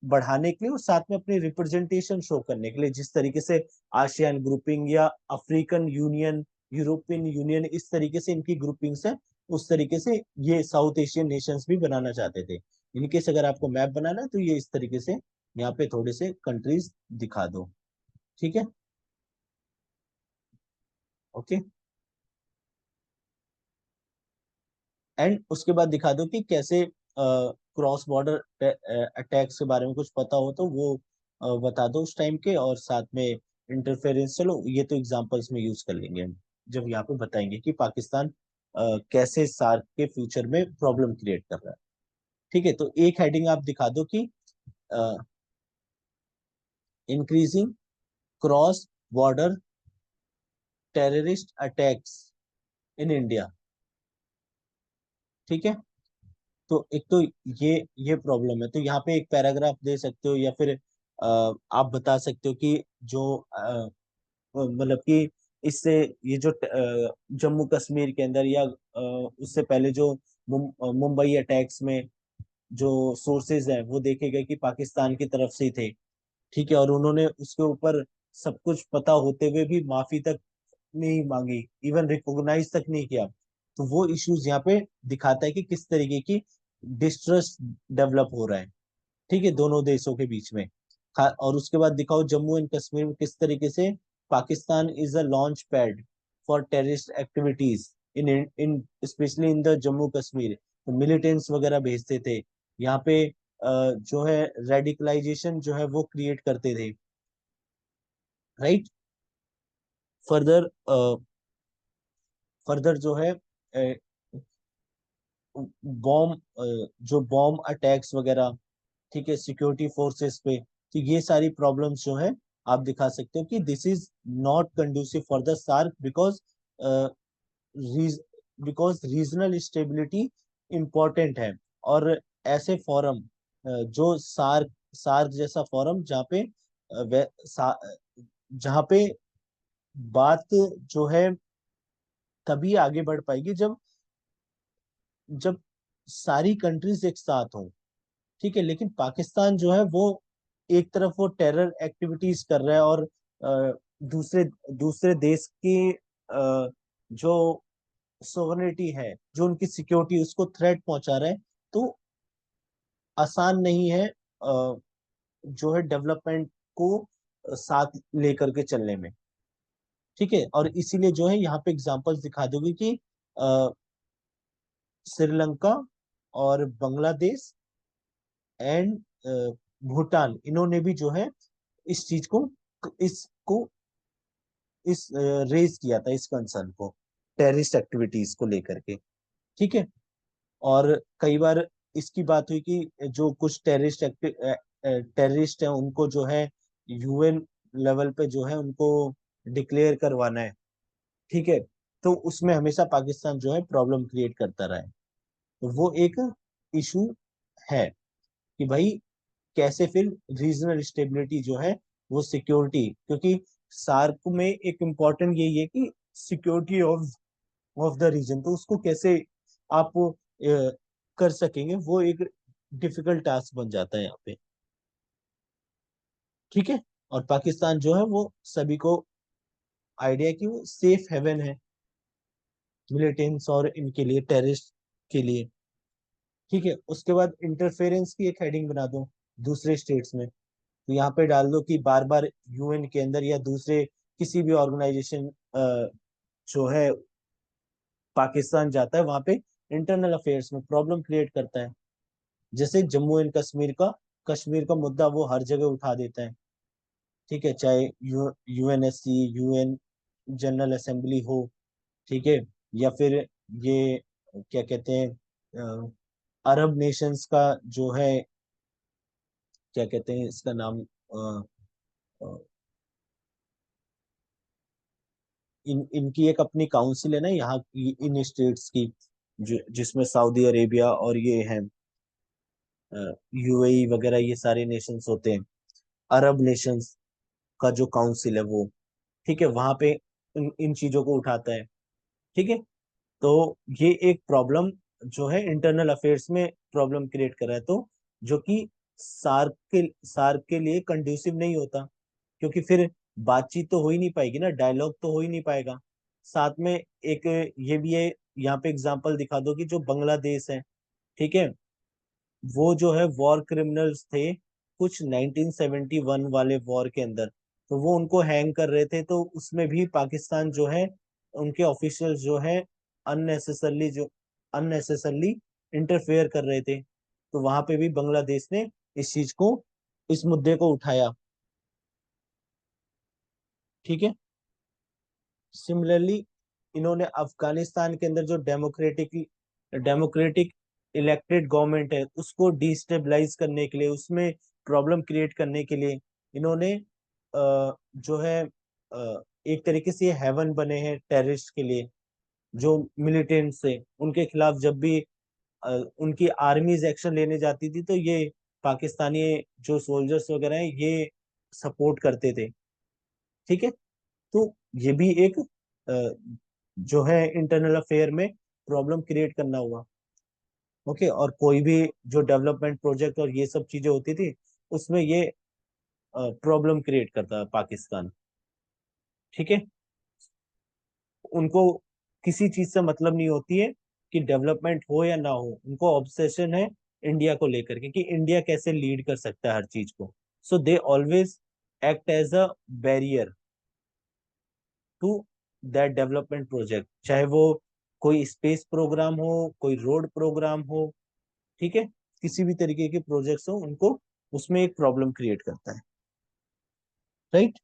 बढ़ाने के लिए और साथ में अपनी रिप्रेजेंटेशन शो करने के लिए जिस तरीके से आसियान ग्रुपिंग या अफ्रीकन यूनियन यूरोपियन यूनियन इस तरीके से इनकी ग्रुपिंग्स है उस तरीके से ये साउथ एशियन नेशंस भी बनाना चाहते थे इनकेस अगर आपको मैप बनाना है तो ये इस तरीके से यहाँ पे थोड़े से कंट्रीज दिखा दो ठीक है ओके एंड उसके बाद दिखा दो कि कैसे क्रॉस बॉर्डर अटैक्स के बारे में कुछ पता हो तो वो बता दो उस टाइम के और साथ में इंटरफेरेंस चलो ये तो एग्जांपल्स में यूज कर लेंगे हम जब यहाँ पे बताएंगे कि पाकिस्तान कैसे सार्क के फ्यूचर में प्रॉब्लम क्रिएट कर रहा है ठीक है तो एक हेडिंग आप दिखा दो कि increasing cross border terrorist attacks in India ठीक है तो एक तो ये प्रॉब्लम है तो यहाँ पे एक पैराग्राफ दे सकते हो या फिर आप बता सकते हो कि जो मतलब कि इससे ये जो जम्मू कश्मीर के अंदर या उससे पहले जो मुंबई अटैक्स में जो सोर्सेज हैं वो देखे गए कि पाकिस्तान की तरफ से ही थे ठीक है और उन्होंने उसके ऊपर सब कुछ पता होते हुए भी माफी तक नहीं मांगी इवन रिकॉग्नाइज तक नहीं किया तो वो इश्यूज यहाँ पे दिखाता है कि किस तरीके की डिस्ट्रस्ट डेवलप हो रहा है ठीक है दोनों देशों के बीच में और उसके बाद दिखाओ जम्मू एंड कश्मीर में किस तरीके से Pakistan is a launch pad for terrorist activities in in specially in the Jammu Kashmir तो मिलिटेंट्स वगैरह भेजते थे यहाँ पे जो है रेडिकलाइजेशन जो है वो क्रिएट करते थे राइट फर्दर फर्दर जो है बॉम्ब जो बॉम्ब अटैक्स वगैरह ठीक है सिक्योरिटी फोर्सेस पे तो ये सारी प्रॉब्लम्स जो है आप दिखा सकते हो कि this is not conducive for the SAARC because because regional stability important है और ऐसे फोरम जो सार्क सार्क जैसा फोरम जहाँ पे जहाँ पे बात जो है तभी आगे बढ़ पाएगी जब सारी कंट्रीज एक साथ हों ठीक है लेकिन पाकिस्तान जो है वो एक तरफ वो टेरर एक्टिविटीज कर रहा है और दूसरे दूसरे देश की जो सोवरेनिटी है जो उनकी सिक्योरिटी उसको थ्रेट पहुंचा रहा है तो आसान नहीं है जो है डेवलपमेंट को साथ लेकर के चलने में। ठीक है, और इसीलिए जो है यहाँ पे एग्जांपल्स दिखा दोगे कि श्रीलंका और बांग्लादेश एंड भूटान, इन्होंने भी जो है इस चीज को, इसको इस रेज किया था इस कंसर्न को, टेररिस्ट एक्टिविटीज को लेकर के। ठीक है, और कई बार इसकी बात हुई कि जो कुछ टेररिस्ट हैं उनको जो है यूएन लेवल पे जो है उनको डिक्लेयर करवाना है। ठीक है, तो उसमें हमेशा पाकिस्तान जो है प्रॉब्लम क्रिएट करता रहा है। तो वो एक इशू है कि भाई कैसे फिर रीजनल स्टेबिलिटी जो है वो सिक्योरिटी, क्योंकि सार्क में एक इम्पोर्टेंट यही है कि सिक्योरिटी ऑफ द रीजन, तो उसको कैसे आप कर सकेंगे, वो एक डिफिकल्ट टास्क बन जाता है यहाँ पे। ठीक है, और पाकिस्तान जो है वो सभी को आइडिया कि वो सेफ हेवन है मिलिटेंट्स और इनके लिए, टेररिस्ट के लिए। ठीक है, उसके बाद इंटरफेरेंस की एक हेडिंग बना दो दूसरे स्टेट्स में, तो यहाँ पे डाल दो कि बार बार यूएन के अंदर या दूसरे किसी भी ऑर्गेनाइजेशन जो है पाकिस्तान जाता है वहां पे इंटरनल अफेयर्स में प्रॉब्लम क्रिएट करता है। जैसे जम्मू एंड कश्मीर का मुद्दा वो हर जगह उठा देता है। ठीक है, चाहे यूएनएससी, यूएन जनरल असेंबली हो, ठीक है, या फिर ये क्या कहते हैं, अरब नेशंस का जो है, क्या कहते हैं इसका नाम, अ, इनकी एक अपनी काउंसिल है ना यहाँ इन स्टेट्स की, जो जिसमें सऊदी अरेबिया और ये है यूएई वगैरह, ये सारे नेशंस होते हैं। अरब नेशंस का जो काउंसिल है वो, ठीक है, वहां पे इन चीजों को उठाता है। ठीक है, तो ये एक प्रॉब्लम जो है इंटरनल अफेयर्स में प्रॉब्लम क्रिएट कर रहा है, तो जो कि सार्क के लिए कंड्यूसिव नहीं होता, क्योंकि फिर बातचीत तो हो ही नहीं पाएगी ना, डायलॉग तो हो ही नहीं पाएगा। साथ में एक ये भी है, यहाँ पे एग्जांपल दिखा दो कि जो बांग्लादेश है, ठीक है, वो जो है वॉर क्रिमिनल्स थे कुछ 1971 वाले वॉर के अंदर, तो वो उनको हैंग कर रहे थे, तो उसमें भी पाकिस्तान जो है उनके ऑफिशियल जो है अननेसेसरली इंटरफेयर कर रहे थे, तो वहां पे भी बांग्लादेश ने इस चीज को, इस मुद्दे को उठाया। ठीक है, सिमिलरली इन्होंने अफगानिस्तान के अंदर जो डेमोक्रेटिक इलेक्टेड गवर्नमेंट है उसको डिस्टेबलाइज करने के लिए, उसमें प्रॉब्लम क्रिएट करने के लिए, इन्होंने जो है एक तरीके से हेवन बने हैं टेररिस्ट के लिए। जो मिलिटेंट्स थे उनके खिलाफ जब भी उनकी आर्मीज एक्शन लेने जाती थी, तो ये पाकिस्तानी जो सोल्जर्स वगैरह हैं ये सपोर्ट करते थे। ठीक है, तो ये भी एक जो है इंटरनल अफेयर में प्रॉब्लम क्रिएट करना हुआ। ओके, और कोई भी जो डेवलपमेंट प्रोजेक्ट और ये सब चीजें होती थी उसमें ये प्रॉब्लम क्रिएट करता है पाकिस्तान। ठीक है, उनको किसी चीज से मतलब नहीं होती है कि डेवलपमेंट हो या ना हो, उनको ऑब्सेशन है इंडिया को लेकर के कि इंडिया कैसे लीड कर सकता है हर चीज को। So they always act as a barrier to that development project, चाहे वो कोई स्पेस प्रोग्राम हो, कोई रोड प्रोग्राम हो, ठीक है, किसी भी तरीके के प्रोजेक्ट्स हो, उनको उसमें एक प्रॉब्लम क्रिएट करता है। राइट।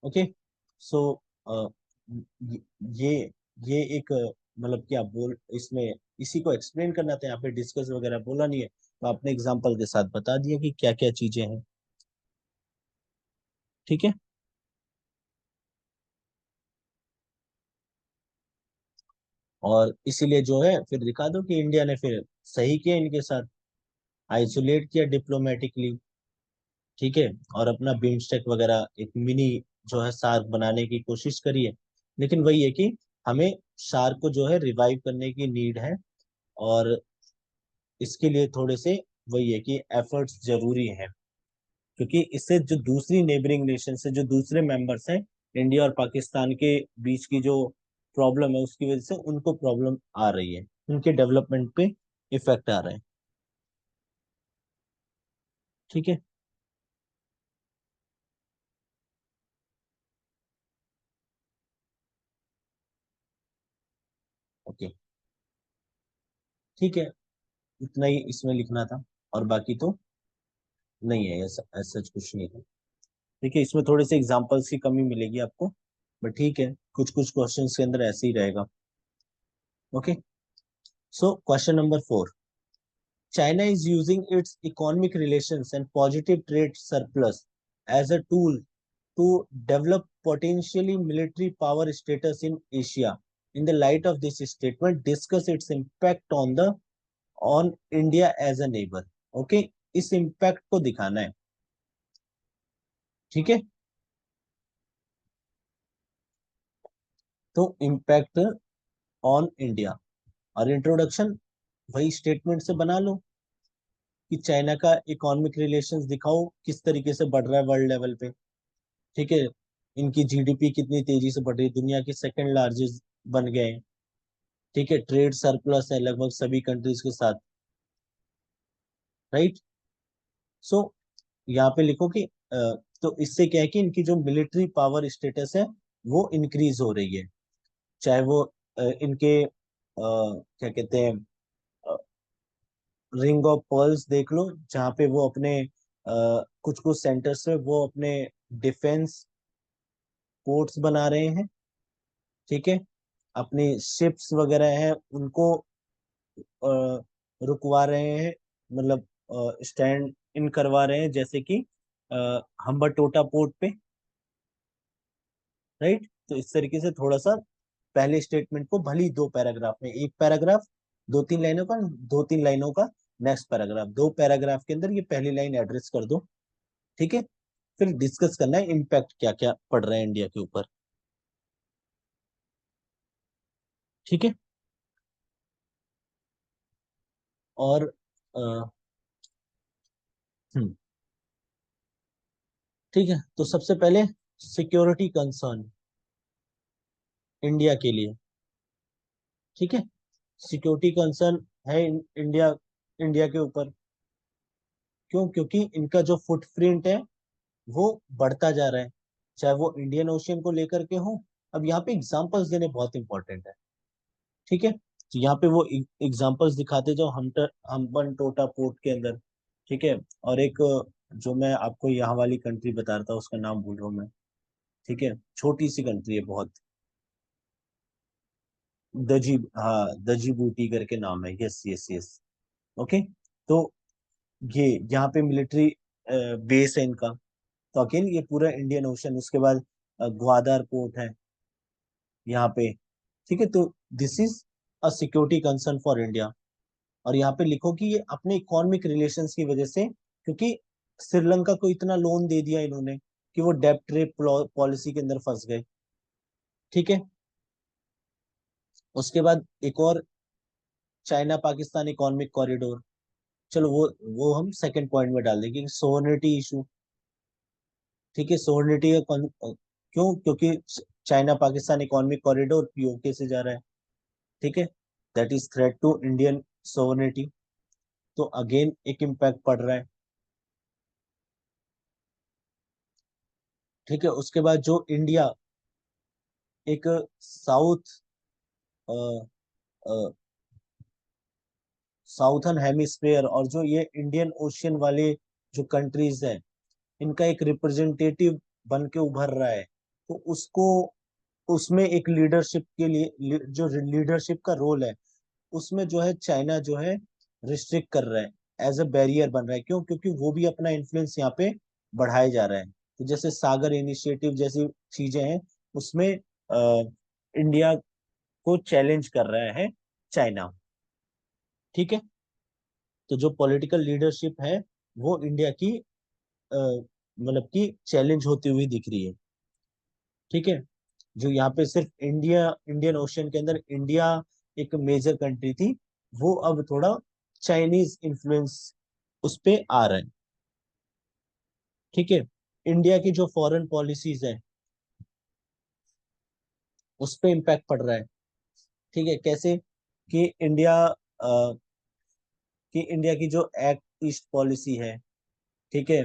ओके, सो ये ये एक मतलब क्या बोल इसमें, इसी को एक्सप्लेन करना था, यहाँ पे डिस्कस वगैरह बोला नहीं है, तो आपने एग्जांपल के साथ बता दिया कि क्या क्या चीजें हैं। ठीक है, और इसीलिए जो है फिर दिखा दो कि इंडिया ने फिर सही किया इनके साथ, आइसोलेट किया डिप्लोमेटिकली। ठीक है, और अपना बिम्स्टेक वगैरह एक मिनी जो है सार्क बनाने की कोशिश करी है। लेकिन वही है कि हमें सार्क को जो है रिवाइव करने की नीड है, और इसके लिए थोड़े से वही है कि एफर्ट्स जरूरी हैं, क्योंकि इससे जो दूसरी नेबरिंग नेशन से जो दूसरे मेंबर्स हैं इंडिया और पाकिस्तान के बीच की जो प्रॉब्लम है उसकी वजह से उनको प्रॉब्लम आ रही है। इनके डेवलपमेंट पे इफेक्ट आ रहा है। ठीक है। ओके, ठीक है, इतना ही इसमें लिखना था, और बाकी तो नहीं है, ऐसा ऐसा कुछ नहीं है। ठीक है, इसमें थोड़े से एग्जांपल्स की कमी मिलेगी आपको, बट ठीक है, कुछ कुछ क्वेश्चंस के अंदर ऐसे ही रहेगा। Okay, so question number 4, China is using its economic relations and positive trade surplus as a tool to develop potentially military power status in Asia. In the light of this statement, discuss its impact on India as a neighbor. Okay, इस impact को दिखाना है। ठीक है, तो impact on India, और introduction वही statement से बना लो कि चाइना का इकोनॉमिक रिलेशंस दिखाओ किस तरीके से बढ़ रहा है वर्ल्ड लेवल पे। ठीक है, इनकी जीडीपी कितनी तेजी से बढ़ रही है, दुनिया की सेकंड लार्जेस्ट बन गए हैं। ठीक है, ट्रेड सरप्लस है लगभग सभी कंट्रीज के साथ, राइट। सो यहाँ पे लिखो कि तो इससे क्या है कि इनकी जो मिलिट्री पावर स्टेटस है वो इंक्रीज हो रही है। चाहे वो इनके क्या कहते हैं, रिंग ऑफ पर्ल्स देख लो, जहाँ पे वो अपने कुछ कुछ सेंटर्स में वो अपने डिफेंस पोर्ट्स बना रहे हैं। ठीक है, अपनी शिप्स वगैरह हैं उनको रुकवा रहे हैं, मतलब स्टैंड इन करवा रहे हैं, जैसे कि हम्बरटोटा पोर्ट पे, राइट। तो इस तरीके से थोड़ा सा पहले स्टेटमेंट को भली दो पैराग्राफ में, एक पैराग्राफ दो तीन लाइनों का, दो तीन लाइनों का नेक्स्ट पैराग्राफ, दो पैराग्राफ के अंदर ये पहली लाइन एड्रेस कर दो। ठीक है, फिर डिस्कस करना है इम्पैक्ट क्या क्या पड़ रहा है इंडिया के ऊपर। ठीक है, और अ, हम्म, ठीक है, तो सबसे पहले सिक्योरिटी कंसर्न इंडिया के लिए। ठीक है, सिक्योरिटी कंसर्न है इंडिया इंडिया के ऊपर। क्यों? क्योंकि इनका जो फुटप्रिंट है वो बढ़ता जा रहा है, चाहे वो इंडियन ओशियन को लेकर के हो। अब यहाँ पे एग्जांपल्स देने बहुत इंपॉर्टेंट है। ठीक है, तो यहाँ पे वो एग्जांपल्स दिखाते जाओ हम्बन टोटा पोर्ट के अंदर। ठीक है, और एक जो मैं आपको यहाँ वाली कंट्री बता रहा था उसका नाम भूल रहा हूँ मैं। ठीक है, छोटी सी कंट्री है बहुत, दजी, हाँ, दजी बूटी करके नाम है, यस यस यस। ओके, तो ये यहाँ पे मिलिट्री बेस है इनका। तो अगेन ये पूरा इंडियन ओशन, उसके बाद ग्वादर पोर्ट है यहाँ पे। ठीक है, तो this is a security concern for India. और यहाँ पे लिखो कि ये अपने इकोनॉमिक रिलेशंस की वजह से, क्योंकि श्रीलंका को इतना लोन दे दिया इन्होंने कि वो डेब्ट ट्रैप पॉलिसी के अंदर फंस गए। ठीक है, उसके बाद एक और, चाइना पाकिस्तान इकोनॉमिक कॉरिडोर। चलो वो हम सेकंड पॉइंट में डाल देंगे, सोवरेनिटी इशू। ठीक है, सोवरेनिटी का क्यों? क्योंकि China Pakistan economic corridor PoK से जा रहा है। ठीक है, that is threat to Indian sovereignty. तो अगेन एक इम्पैक्ट पड़ रहा है। ठीक है, उसके बाद जो इंडिया एक साउथ साउथर्न हेमिस्फेयर, और जो ये इंडियन ओशियन वाले जो कंट्रीज हैं, इनका एक रिप्रेजेंटेटिव बन के उभर रहा है। तो उसको, उसमें एक लीडरशिप के लिए जो लीडरशिप का रोल है, उसमें जो है चाइना जो है रिस्ट्रिक्ट कर रहा है, एज अ बैरियर बन रहा है। क्यों? क्योंकि वो भी अपना इन्फ्लुएंस यहाँ पे बढ़ाए जा रहा है। तो जैसे सागर इनिशिएटिव जैसी चीजें हैं, उसमें इंडिया को चैलेंज कर रहा है चाइना। ठीक है, तो जो पॉलिटिकल लीडरशिप है वो इंडिया की मतलब कि चैलेंज होती हुई दिख रही है। ठीक है, जो यहाँ पे सिर्फ इंडियन ओशियन के अंदर इंडिया एक मेजर कंट्री थी, वो अब थोड़ा चाइनीज इन्फ्लुएंस उस पे आ रहा है। ठीक है, इंडिया की जो फॉरेन पॉलिसीज है उस पे इम्पैक्ट पड़ रहा है। ठीक है, कैसे? कि इंडिया कि इंडिया की जो एक्ट ईस्ट पॉलिसी है, ठीक है,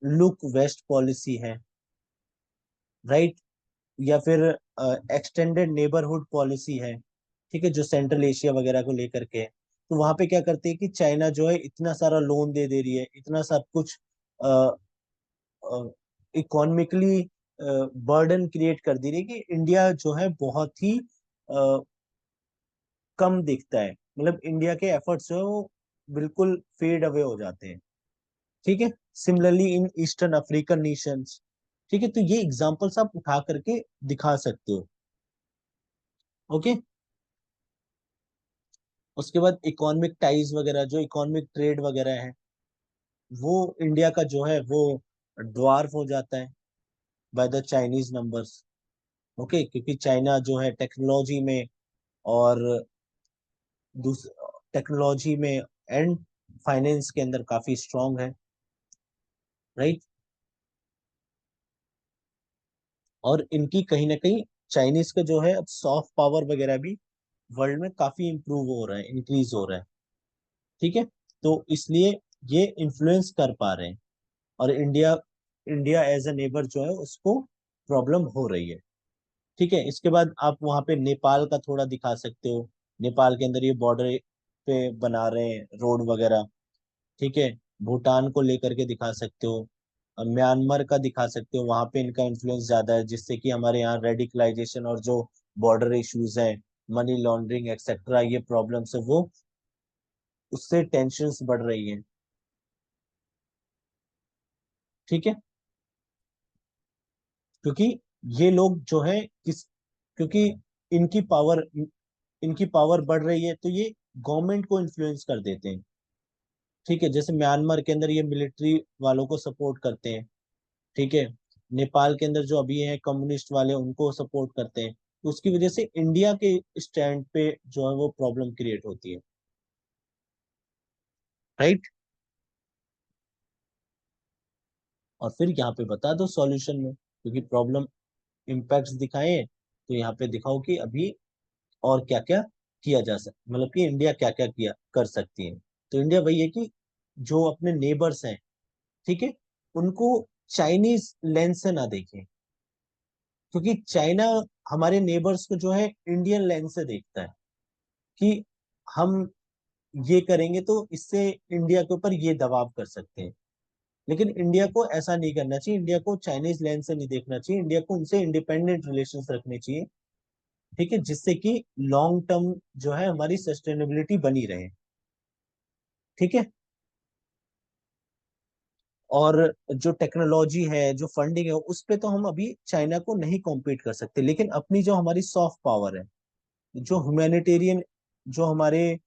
लुक वेस्ट पॉलिसी है, राइट, या फिर एक्सटेंडेड नेबरहुड पॉलिसी है, ठीक है, जो सेंट्रल एशिया वगैरह को लेकर के है। तो वहां पे क्या करती है कि चाइना जो है इतना सारा लोन दे रही है, इतना सब कुछ इकोनॉमिकली बर्डन क्रिएट कर दे रही है कि इंडिया जो है बहुत ही कम दिखता है, मतलब इंडिया के एफर्ट्स जो है वो बिल्कुल फेड अवे हो जाते हैं, ठीक है। Similarly in eastern African Nations, ठीक है, तो ये एग्जांपल्स आप उठा करके दिखा सकते हो। ओके, उसके बाद इकोनॉमिक टाइज वगैरह, जो इकोनॉमिक ट्रेड वगैरह है, वो इंडिया का जो है वो ड्वार्फ हो जाता है by the Chinese numbers. Okay, क्योंकि चाइना जो है टेक्नोलॉजी में और टेक्नोलॉजी में एंड फाइनेंस के अंदर काफी स्ट्रांग है, राइट। और इनकी कहीं ना कहीं चाइनीज का जो है अब सॉफ्ट पावर वगैरह भी वर्ल्ड में काफी इंप्रूव हो रहा है, इंक्रीज हो रहा है, ठीक है। तो इसलिए ये इन्फ्लुएंस कर पा रहे हैं, और India India as a neighbour जो है उसको प्रॉब्लम हो रही है, ठीक है। इसके बाद आप वहां पे नेपाल का थोड़ा दिखा सकते हो, नेपाल के अंदर ये बॉर्डर पे बना रहे हैं रोड वगैरह, ठीक है। भूटान को लेकर के दिखा सकते हो, म्यांमार का दिखा सकते हो, वहां पे इनका इन्फ्लुएंस ज्यादा है, जिससे कि हमारे यहाँ रेडिकलाइजेशन और जो बॉर्डर इश्यूज हैं, मनी लॉन्ड्रिंग एक्सेट्रा, ये प्रॉब्लम्स है वो उससे टेंशन्स बढ़ रही हैं, ठीक है। क्योंकि ये लोग जो है किस क्योंकि इनकी पावर इनकी पावर बढ़ रही है, तो ये गवर्नमेंट को इन्फ्लुएंस कर देते हैं, ठीक है। जैसे म्यांमार के अंदर ये मिलिट्री वालों को सपोर्ट करते हैं, ठीक है। नेपाल के अंदर जो अभी है कम्युनिस्ट वाले उनको सपोर्ट करते हैं, तो उसकी वजह से इंडिया के स्टैंड पे जो है वो प्रॉब्लम क्रिएट होती है, राइट। और फिर यहाँ पे बता दो सॉल्यूशन में, क्योंकि प्रॉब्लम इम्पैक्ट्स दिखाए हैं, तो यहाँ पे दिखाओ कि अभी और क्या क्या किया जा सकता, मतलब कि इंडिया क्या क्या किया कर सकती है। तो इंडिया वही है कि जो अपने नेबर्स हैं, ठीक है, उनको चाइनीज लेंस से ना देखें, क्योंकि चाइना हमारे नेबर्स को जो है इंडियन लेंस से देखता है कि हम ये करेंगे तो इससे इंडिया के ऊपर ये दबाव कर सकते हैं। लेकिन इंडिया को ऐसा नहीं करना चाहिए, इंडिया को चाइनीज लेंस से नहीं देखना चाहिए, इंडिया को उनसे इंडिपेंडेंट रिलेशंस रखने चाहिए, ठीक है, जिससे कि लॉन्ग टर्म जो है हमारी सस्टेनेबिलिटी बनी रहे, ठीक है। और जो टेक्नोलॉजी है, जो फंडिंग है, उस पे तो हम अभी चाइना को नहीं कॉम्पीट कर सकते, लेकिन अपनी जो हमारी सॉफ्ट पावर है, जो ह्यूमैनिटेरियन, जो हमारे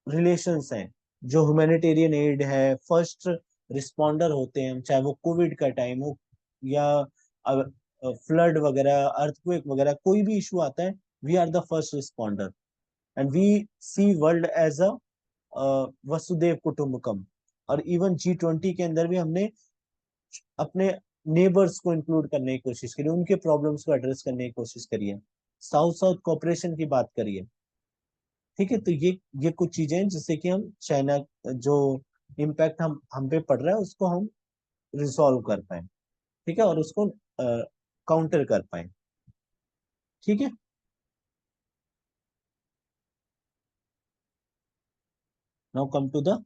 रिलेशंस हैं, जो ह्यूमैनिटेरियन एड है, फर्स्ट रिस्पॉन्डर होते हैं हम, चाहे वो कोविड का टाइम हो या फ्लड वगैरह, अर्थक्वेक वगैरह, कोई भी इशू आता है, we are the first responder, and we see world as a Vasudhaiva Kutumbakam. और इवन G20 के अंदर भी हमने अपने नेबर्स को इंक्लूड करने की कोशिश करी, उनके प्रॉब्लम्स को एड्रेस करने की कोशिश करी है, साउथ साउथ कोऑपरेशन की बात करी है, ठीक है। तो ये कुछ चीजें हैं जिससे कि हम चाइना जो इम्पैक्ट हम पे पड़ रहा है उसको हम रिसॉल्व कर पाए, ठीक है, और उसको काउंटर कर पाए, ठीक है। Now come to the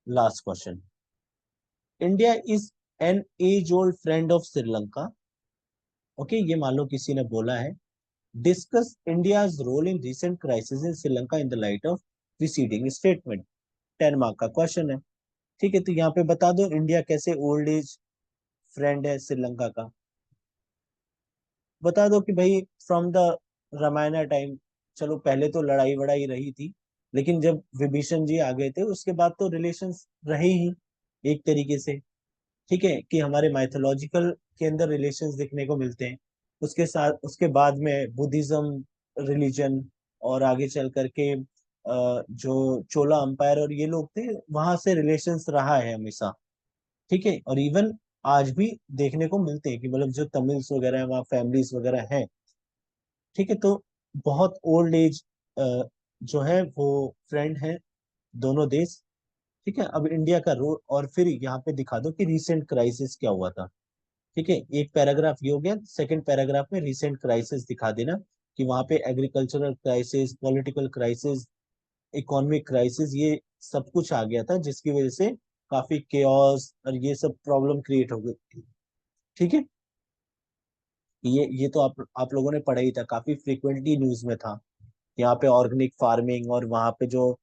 last question. India is an as old friend of Sri Lanka. Okay, ये मान लो किसी ने बोला है, discuss India's role in recent crisis in Sri Lanka in the light of preceding statement. 10 mark का क्वेश्चन है, ठीक है। तो यहाँ पे बता दो इंडिया कैसे ओल्ड एज फ्रेंड है श्रीलंका का। बता दो कि भाई फ्रॉम द रामायण टाइम, चलो पहले तो लड़ाई वड़ाई रही थी, लेकिन जब विभीषण जी आ गए थे उसके बाद तो रिलेशंस रहे ही एक तरीके से, ठीक है, कि हमारे माइथोलॉजिकल के अंदर रिलेशंस देखने को मिलते हैं। उसके साथ उसके बाद में बुद्धिज्म रिलीजन, और आगे चल करके जो चोला अंपायर और ये लोग थे, वहां से रिलेशंस रहा है हमेशा, ठीक है। और इवन आज भी देखने को मिलते हैं कि मतलब जो तमिल्स वगैरह है वहाँ फैमिलीज वगैरह हैं, ठीक है। तो बहुत ओल्ड एज जो है वो फ्रेंड है दोनों देश। ठीक है, अब इंडिया का रोल, और फिर यहाँ पे दिखा दो कि रिसेंट क्राइसिस क्या हुआ था। ठीक है, एक पैराग्राफ ये हो गया, सेकंड पैराग्राफ में रिसेंट क्राइसिस दिखा देना कि वहां पे agricultural crisis, political crisis, economic crisis, ये सब कुछ आ गया था जिसकी वजह से काफी केओस और ये सब प्रॉब्लम क्रिएट हो गई। ठीक है, ये तो आप लोगों ने पढ़ा ही था, काफी फ्रिक्वेंटली न्यूज में था। यहाँ पे ऑर्गेनिक फार्मिंग, और वहाँ पे जो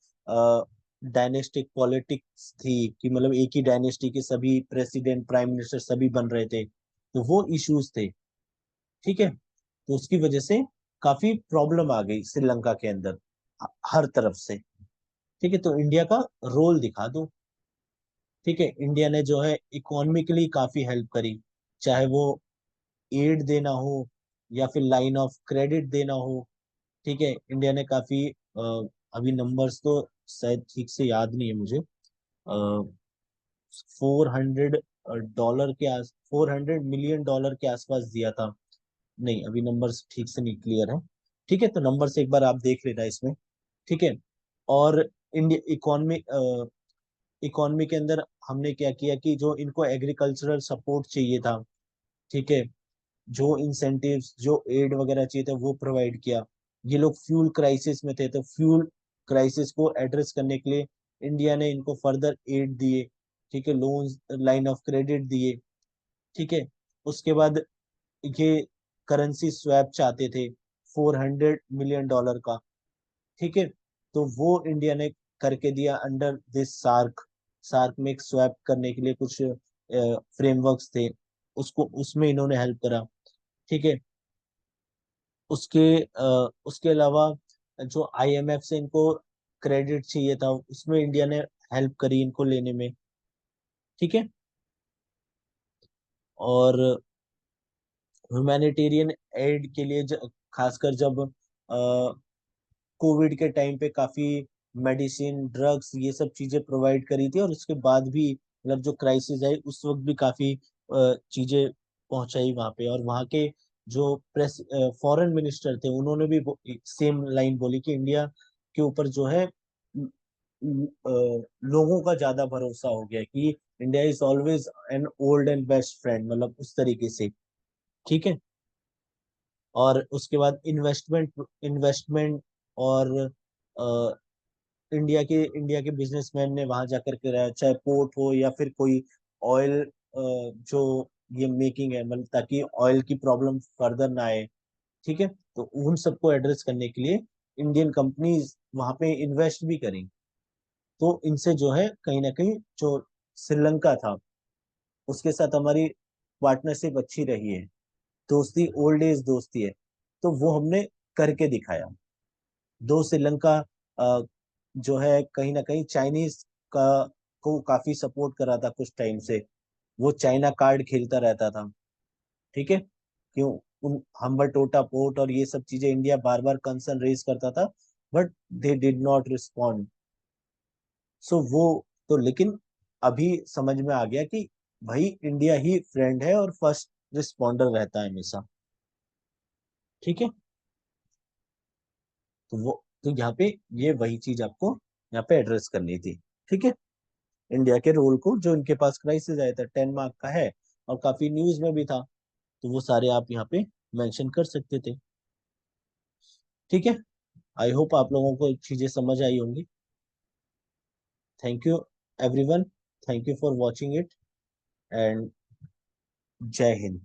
डायनेस्टिक पॉलिटिक्स थी कि मतलब एक ही डायनेस्टी के सभी प्रेसिडेंट, प्राइम मिनिस्टर सभी बन रहे थे, तो वो इश्यूज थे। ठीक है, तो उसकी वजह से काफी प्रॉब्लम आ गई श्रीलंका के अंदर हर तरफ से। ठीक है, तो इंडिया का रोल दिखा दो। ठीक है, इंडिया ने जो है इकोनॉमिकली काफी हेल्प करी, चाहे वो एड देना हो या फिर लाइन ऑफ क्रेडिट देना हो। ठीक है, इंडिया ने काफी अभी नंबर्स तो शायद ठीक से याद नहीं है मुझे, 400 के आस 400 मिलियन डॉलर के आसपास दिया था। नहीं, अभी नंबर्स ठीक से नहीं क्लियर है। ठीक है, तो नंबर से एक बार आप देख लेना इसमें। ठीक है, और इंडिया इकोनॉमी इकोनॉमी के अंदर हमने क्या किया कि जो इनको एग्रीकल्चरल सपोर्ट चाहिए था, ठीक है, जो इंसेंटिव्स, जो एड वगैरह चाहिए था वो प्रोवाइड किया। ये लोग फ्यूल क्राइसिस में थे, तो फ्यूल क्राइसिस को एड्रेस करने के लिए इंडिया ने इनको फर्दर एड दिए। ठीक है, लोन्स, लाइन ऑफ क्रेडिट दिए। ठीक है, उसके बाद ये करेंसी स्वैप चाहते थे 400 मिलियन डॉलर का। ठीक है, तो वो इंडिया ने करके दिया अंडर दिस सार्क। सार्क में एक स्वैप करने के लिए कुछ फ्रेमवर्क्स थे, उसको उसमें इन्होंने हेल्प करा। ठीक है, उसके उसके अलावा जो आईएमएफ से इनको क्रेडिट चाहिए था, उसमें इंडिया ने हेल्प करी इनको लेने में। ठीक है, और ह्यूमैनिटेरियन एड के लिए खासकर जब कोविड के टाइम पे काफी मेडिसिन, ड्रग्स, ये सब चीजें प्रोवाइड करी थी, और उसके बाद भी मतलब जो क्राइसिस आई उस वक्त भी काफी चीजें पहुंचाई वहां पे। और वहां के जो प्रेस फॉरेन मिनिस्टर थे उन्होंने भी सेम लाइन बोली कि इंडिया के ऊपर जो है लोगों का ज्यादा भरोसा हो गया, कि India is always an old and best friend, मतलब उस तरीके से। ठीक है, और उसके बाद इन्वेस्टमेंट इन्वेस्टमेंट और इंडिया के बिजनेसमैन ने वहां जाकर के रहा, चाहे पोर्ट हो या फिर कोई ऑयल जो ये मेकिंग है, मतलब ताकि ऑयल की प्रॉब्लम फर्दर ना आए। ठीक है, तो उन सबको एड्रेस करने के लिए इंडियन कंपनीज वहां पे इन्वेस्ट भी करें। तो इनसे जो है कहीं ना कहीं जो श्रीलंका था उसके साथ हमारी पार्टनरशिप अच्छी रही है, दोस्ती ओल्ड एज दोस्ती है। तो वो हमने करके दिखाया। दो श्रीलंका जो है कहीं ना कहीं चाइनीज का को काफी सपोर्ट कर रहा था कुछ टाइम से, वो चाइना कार्ड खेलता रहता था। ठीक है, क्यों, उन हम्बर टोटा पोर्ट और ये सब चीजें इंडिया बार बार कंसर्न रेज करता था, but they did not respond. So वो, तो लेकिन अभी समझ में आ गया कि भाई इंडिया ही फ्रेंड है और फर्स्ट रिस्पॉन्डर रहता है हमेशा। ठीक है, तो वो, तो यहाँ पे ये वही चीज आपको यहाँ पे एड्रेस करनी थी। ठीक है, इंडिया के रोल को, जो इनके पास क्राइसिस आया था 10 मार्क का है, और काफी न्यूज में भी था, तो वो सारे आप यहाँ पे मेंशन कर सकते थे। ठीक है, आई होप आप लोगों को चीजें समझ आई होंगी। Thank you everyone, thank you for watching it, and जय हिंद।